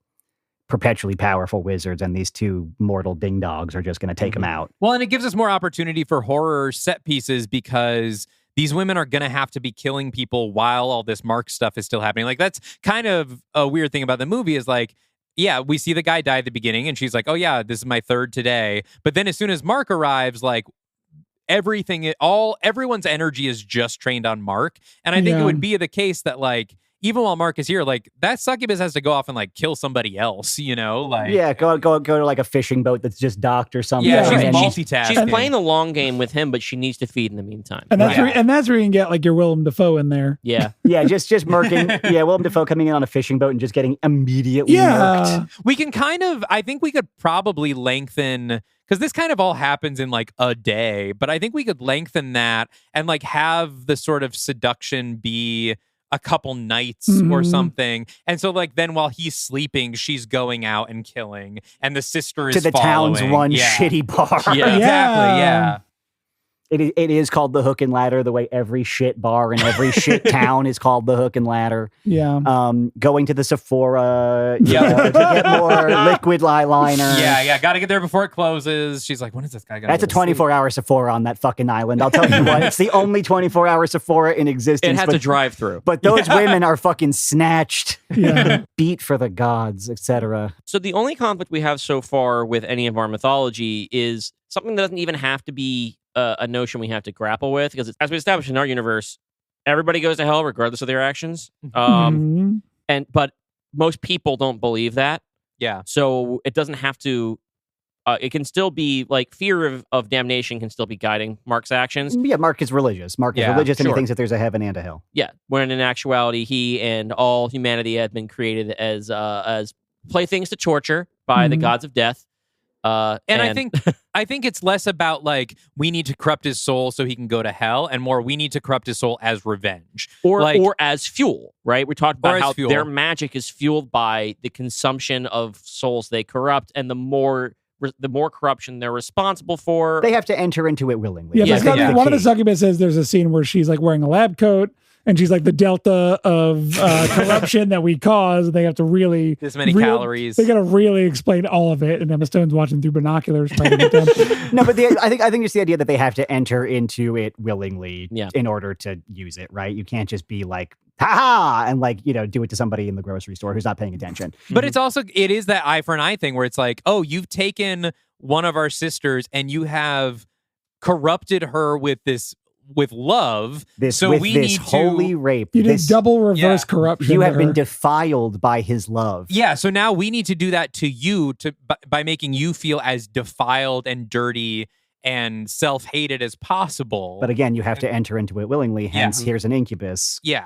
perpetually powerful wizards and these two mortal ding dogs are just going to take them out. Well, and it gives us more opportunity for horror set pieces because these women are going to have to be killing people while all this Mark stuff is still happening. Like, that's kind of a weird thing about the movie is like, yeah, we see the guy die at the beginning and she's like, oh yeah, this is my third today. But then as soon as Mark arrives, like everyone's energy is just trained on Mark. And I think it would be the case that like, even while Mark is here, like that succubus has to go off and like kill somebody else, you know? Like go to like a fishing boat that's just docked or something. Yeah, she's multitasking. She's playing the long game with him, but she needs to feed in the meantime. And that's where you can get like your Willem Dafoe in there. Yeah. just murking. Yeah, Willem Dafoe coming in on a fishing boat and just getting immediately murked. We can I think we could probably lengthen, because this kind of all happens in like a day, but I think we could lengthen that and like have the sort of seduction be a couple nights or something. And so like then while he's sleeping, she's going out and killing, and the sister is to the following. town's one shitty bar. Yeah, exactly. Yeah. It is called the Hook and Ladder, the way every shit bar in every shit town is called the Hook and Ladder. Yeah. Going to the Sephora to get more liquid eyeliner. Yeah. Got to get there before it closes. She's like, when is this guy going to That's a 24-hour Sephora on that fucking island. I'll tell you what, it's the only 24-hour Sephora in existence. It has to drive through. But those women are fucking snatched, beat for the gods, etc. So the only conflict we have so far with any of our mythology is something that doesn't even have to be a notion we have to grapple with, because as we established in our universe, everybody goes to hell regardless of their actions. But most people don't believe that. Yeah. So it doesn't have to. It can still be like fear of damnation can still be guiding Mark's actions. Yeah, Mark is religious. Mark is religious, and he thinks that there's a heaven and a hell. Yeah, when in actuality, he and all humanity had been created as playthings to torture by the gods of death. And I think it's less about like we need to corrupt his soul so he can go to hell, and more we need to corrupt his soul as revenge, or as fuel. Right? We talked about how fuel. Their magic is fueled by the consumption of souls they corrupt, and the more corruption they're responsible for, They have to enter into it willingly. Yeah, Yeah, there's yeah. one of the succubuses, there's a scene where she's like wearing a lab coat and she's like the delta of corruption that we cause. They have to really this many calories. They got to really explain all of it. And Emma Stone's watching through binoculars. Playing with them. No, but I think it's the idea that they have to enter into it willingly in order to use it, right? You can't just be like, ha-ha, and like, do it to somebody in the grocery store who's not paying attention. But it is that eye for an eye thing where it's like, oh, you've taken one of our sisters and you have corrupted her with love. We need holy rape. You did double reverse corruption. You have been defiled by his love. Yeah, so now we need to do that to you by making you feel as defiled and dirty and self-hated as possible. But again, you have to enter into it willingly, hence here's an incubus. Yeah.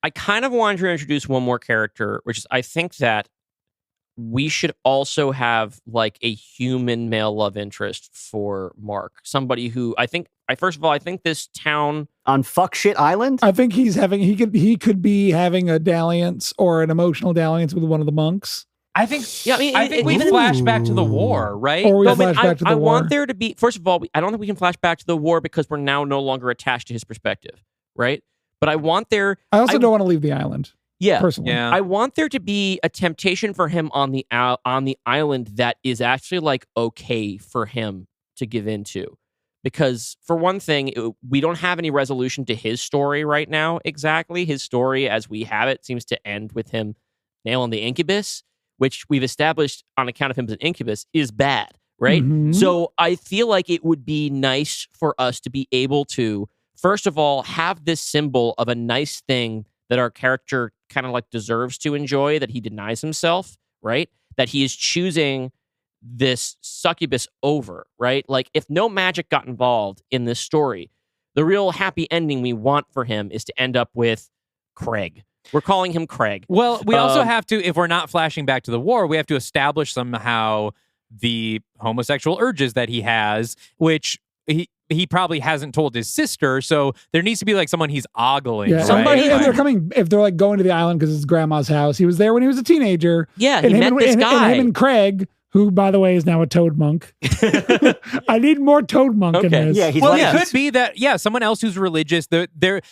I kind of wanted to introduce one more character, which is I think that we should also have like a human male love interest for Mark. Somebody who I think this town on Fuck Shit Island. I think he could be having a dalliance or an emotional dalliance with one of the monks. I think we flash back to the war, right? Or we flash back to the war. I want there to be, first of all, I don't think we can flash back to the war because we're now no longer attached to his perspective, right? But I want there. I also don't want to leave the island. Yeah, personally. Yeah. I want there to be a temptation for him on the island that is actually like okay for him to give into, because for one thing, we don't have any resolution to his story right now. Exactly, his story as we have it seems to end with him nailing the incubus, which we've established on account of him as an incubus is bad, right? Mm-hmm. So I feel like it would be nice for us to be able to, first of all, have this symbol of a nice thing that our character kind of like deserves to enjoy, that he denies himself, right? That he is choosing this succubus over, right? Like if no magic got involved in this story, the real happy ending we want for him is to end up with Craig. We're calling him Craig. Well, we also have to, if we're not flashing back to the war, we have to establish somehow the homosexual urges that he has, which he probably hasn't told his sister, so there needs to be like someone he's ogling. Yeah, right? somebody, if they're like going to the island because it's grandma's house. He was there when he was a teenager. Yeah, he met this guy. And him and Craig, who by the way is now a toad monk. I need more toad monk in this. Yeah, it could be that someone else who's religious. This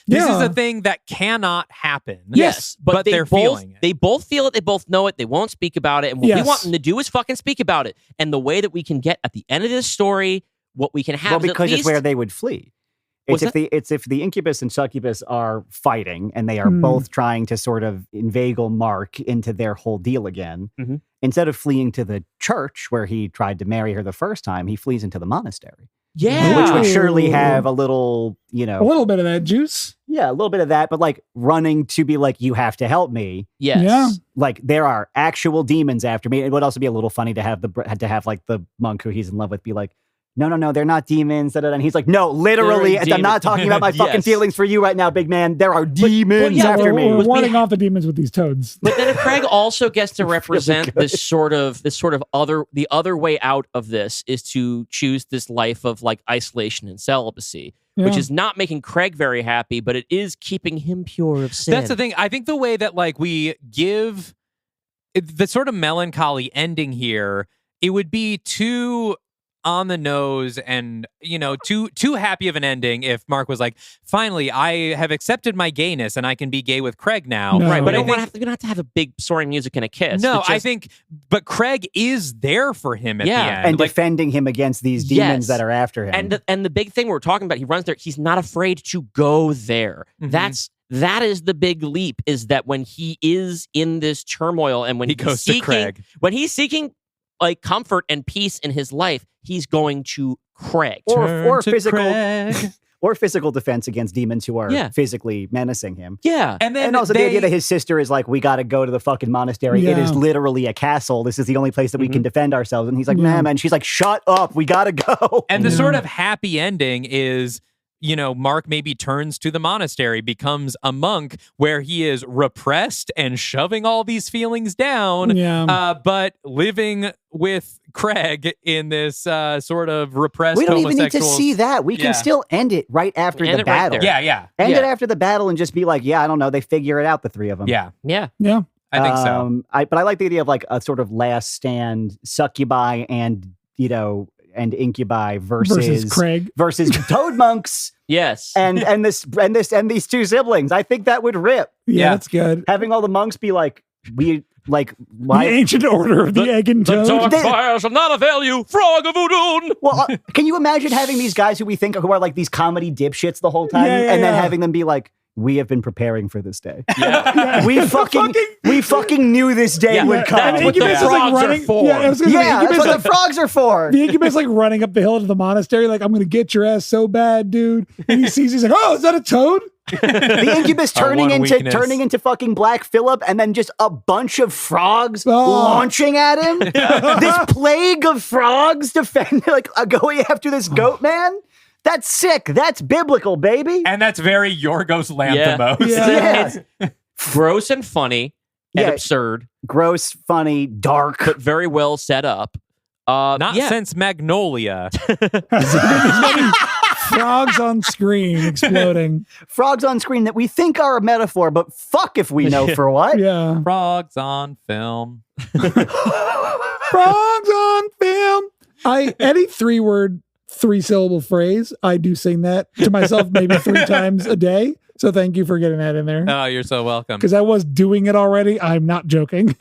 is a thing that cannot happen. Yes, but they're feeling it. They both feel it. They both know it. They won't speak about it. And what we want them to do is fucking speak about it. And the way that we can get at the end of this story, what we can have because it's where they would flee. It's if the incubus and succubus are fighting and they are both trying to sort of inveigle Mark into their whole deal again. Mm-hmm. Instead of fleeing to the church where he tried to marry her the first time, he flees into the monastery. Yeah. Which would surely have a little, a little bit of that juice. Yeah, a little bit of that, but like running to be like, you have to help me. Yes. Yeah. Like there are actual demons after me. It would also be a little funny to have like the monk who he's in love with be like, no, they're not demons. And he's like, no, literally, I'm not talking about my fucking feelings for you right now, big man. There are demons after me. We're warding off the demons with these toads. But then if Craig also gets to represent this sort of the other way out of this is to choose this life of like isolation and celibacy, which is not making Craig very happy, but it is keeping him pure of sin. That's the thing. I think the way that like we give the sort of melancholy ending here, it would be too on the nose and too happy of an ending if Mark was like, finally I have accepted my gayness and I can be gay with Craig now. No. Right, but I we don't have to have a big soaring music and a kiss. No, but Craig is there for him at the end. And defending him against these demons that are after him. And the big thing we're talking about, he runs there, he's not afraid to go there. Mm-hmm. That is the big leap, is that when he is in this turmoil and when he goes to Craig. When he's seeking like comfort and peace in his life, he's going to Craig. Or physical Craig. Or physical defense against demons who are physically menacing him. Yeah. And also the idea that his sister is like, we got to go to the fucking monastery. Yeah. It is literally a castle. This is the only place that we can defend ourselves. And he's like, man, she's like, shut up. We got to go. And the sort of happy ending is Mark maybe turns to the monastery, becomes a monk where he is repressed and shoving all these feelings down, but living with Craig in this sort of repressed We don't even need to homosexual- see that. We can still end it right after End the it right battle. there. End it after the battle and just be like, I don't know. They figure it out, the three of them. Yeah. I think so. But I like the idea of like a sort of last stand succubi and incubi versus Craig versus toad monks Yes. and these two siblings. I think that would rip. Yeah, that's good. Having all the monks be like, The why? ancient order of the egg and toad. dark fire shall not avail you, frog of Udun. Well, can you imagine having these guys who we think who are like these comedy dipshits the whole time, Yeah, and then having them be like, "We have been preparing for this day. Yeah. We fucking knew this day would come." And That's what the Incubus is like frogs are running. for. Yeah, I was gonna say, Yeah, Incubus that's what like, the frogs are for. the Incubus like running up the hill to the monastery, like, I'm gonna get your ass so bad, dude. And he sees, he's like, oh, is that a toad? The Incubus turning one weakness. into fucking Black Phillip, and then just a bunch of frogs Oh. launching at him. This plague of frogs going after this goat man. That's sick. That's biblical, baby. And that's very Yorgos Lanthimos. Yeah. Yeah. Gross and funny and Yeah. absurd, Gross, funny, dark. but very well set up. Not since Magnolia. Frogs on screen exploding. Frogs on screen that we think are a metaphor, but fuck if we know for what. Yeah. Frogs on film. Frogs on film. Any 3-word, 3-syllable phrase, I do sing that to myself maybe 3 times a day. So thank you for getting that in there. Oh, you're so welcome. Because I was doing it already. I'm not joking.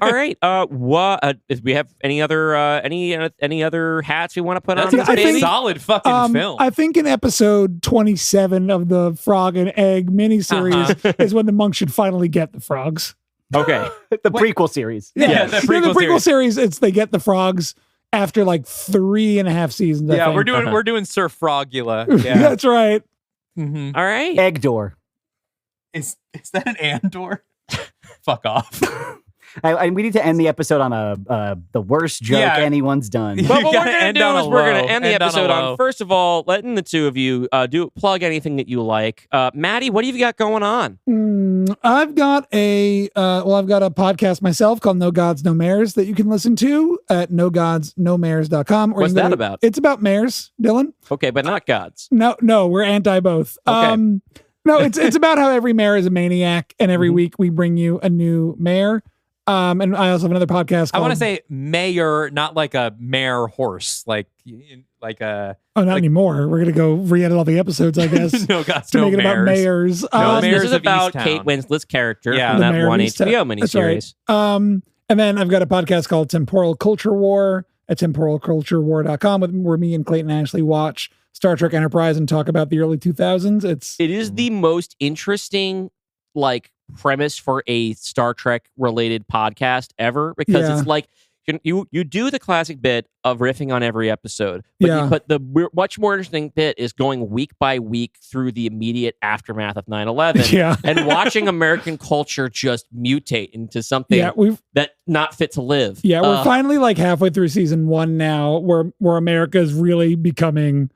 All right. What? If we have any other hats we want to put on? That's This a I baby? think- solid fucking film. I think in episode 27 of the Frog and Egg miniseries is when the monk should finally get the frogs. Okay. The prequel series. Yeah, the prequel series. It's they get the frogs after like 3.5 seasons. I yeah, think. we're doing Sir Frogula. Yeah. That's right. Mhm. All right. Egg door. Is that an Andor? Fuck off. We need to end the episode on the worst joke Yeah. anyone's done. Well, what we're gotta going to end do on is a we're going low. to end the End on a episode low. on, first of all, letting the two of you plug anything that you like. Maddie, what have you got going on? I've got a podcast myself called No Gods, No Mares that you can listen to at nogodsnomares.com. Or What's you can go that to- about? It's about mares, Dylan. Okay, but not gods. No, we're anti both. Okay. No, it's about how every mayor is a maniac, and every Mm-hmm. week we bring you a new mayor. And I also have another podcast I called, want to say mayor, not like a mare horse, like a not anymore. We're gonna go re-edit all the episodes, I guess, no gods, to no make it about mares. mayors. No This mayors is of about Easttown. Kate Winslet's character Yeah. from The that Mayor of one Easttown. HBO That's right. miniseries. And then I've got a podcast called Temporal Culture War at temporalculturewar.com where me and Clayton Ashley watch Star Trek Enterprise and talk about the early 2000s. It is the most interesting, premise for a Star Trek related podcast ever, because Yeah. it's like you do the classic bit of riffing on every episode, but, Yeah. but the much more interesting bit is going week by week through the immediate aftermath of 9/11 Yeah. and watching American culture just mutate into something Yeah, that not fit to live. we're finally halfway through season 1 now, where America is really becoming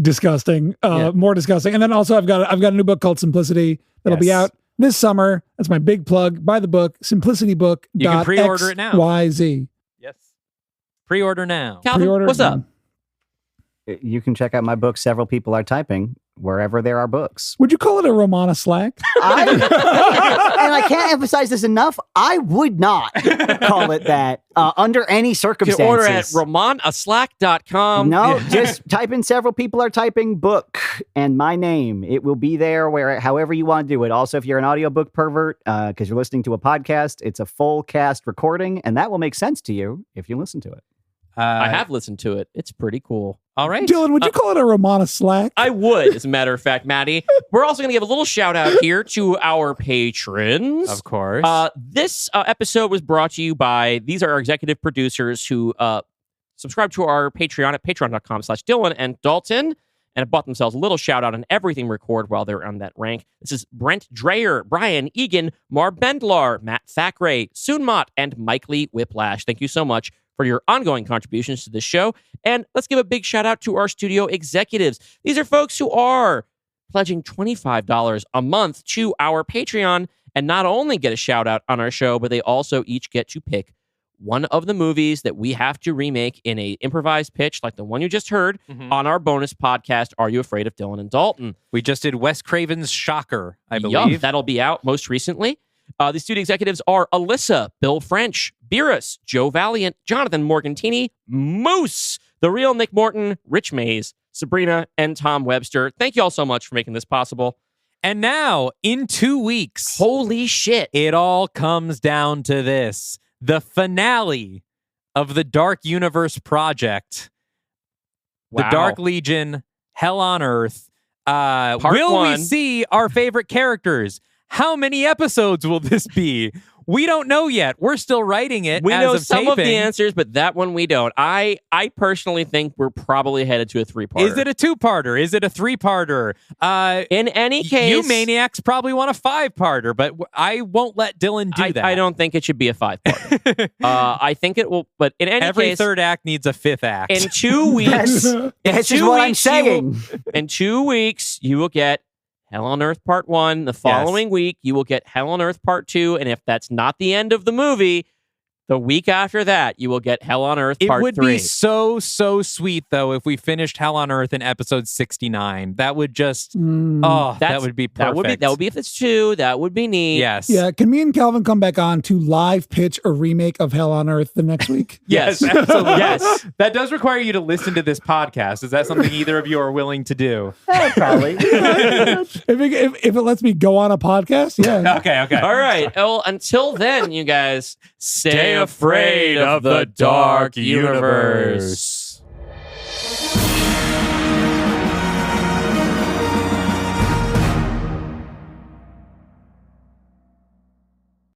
disgusting, more disgusting. And then also I've got a new book called Simplicity that'll be Yes. out this summer. That's my big plug. Buy the book, Simplicitybook. You can pre-order it now. XYZ. Yes. Pre-order now. Calvin, Pre-order what's it up? now. You can check out my book, Several People Are Typing, wherever there are books. Would you call it a Romana Slack? And I can't emphasize this enough, I would not call it that under any You circumstances. can order at romanaslack.com. No, just type in Several People Are Typing book and my name. It will be there however you want to do it. Also, if you're an audiobook pervert, because you're listening to a podcast, it's a full cast recording, and that will make sense to you if you listen to it. I have listened to it. It's pretty cool. All right. Dylan, would you call it a Romana Slack? I would, as a matter of fact, Maddie. We're also going to give a little shout out here to our patrons. Of course. This episode was brought to you by, these are our executive producers who subscribe to our Patreon at patreon.com/Dylan and Dalton, and have bought themselves a little shout out on everything we record while they're on that rank. This is Brent Dreyer, Brian Egan, Mar Bendlar, Matt Thackeray, Soonmott, and Mike Lee Whiplash. Thank you so much for your ongoing contributions to the show. And let's give a big shout out to our studio executives. These are folks who are pledging $25 a month to our Patreon and not only get a shout out on our show, but they also each get to pick one of the movies that we have to remake in a improvised pitch like the one you just heard on our bonus podcast, Are You Afraid of Dylan and Dalton? We just did Wes Craven's Shocker, I believe. Yup, that'll be out most recently. The studio executives are Alyssa, Bill French, Beerus, Joe Valiant, Jonathan Morgantini, Moose, The Real Nick Morton, Rich Mays, Sabrina, and Tom Webster. Thank you all so much for making this possible. And now, in 2 weeks, Holy shit. it all comes down to this. The finale of the Dark Universe project. The Wow. Dark Legion, Hell on Earth. Part Will we 1. see our favorite characters? How many episodes will this be? We don't know yet. We're still writing it. We as know of some taping. of the answers, but that one we don't. I personally think we're probably headed to a 3-parter. Is it a 2-parter? Is it a 3-parter? In any case, You maniacs probably want a 5-parter, but I won't let Dylan do that. I don't think it should be a 5-parter. I think it will, but in any Every case, third act needs a 5th act. in 2 weeks, This is what I'm saying. in 2 weeks, you will get Hell on Earth Part 1. The following week, you will get Hell on Earth Part 2. And if that's not the end of the movie, the week after that, you will get Hell on Earth Part 3. It would be so sweet, though, if we finished Hell on Earth in episode 69. That would just, that would be perfect. That would be if it's 2. That would be neat. Yes. Yeah, can me and Calvin come back on to live pitch a remake of Hell on Earth the next week? Yes, absolutely. Yes. That does require you to listen to this podcast. Is that something either of you are willing to do? Probably. if it lets me go on a podcast, yeah. Okay. All right. Well, until then, you guys, stay afraid of the dark universe.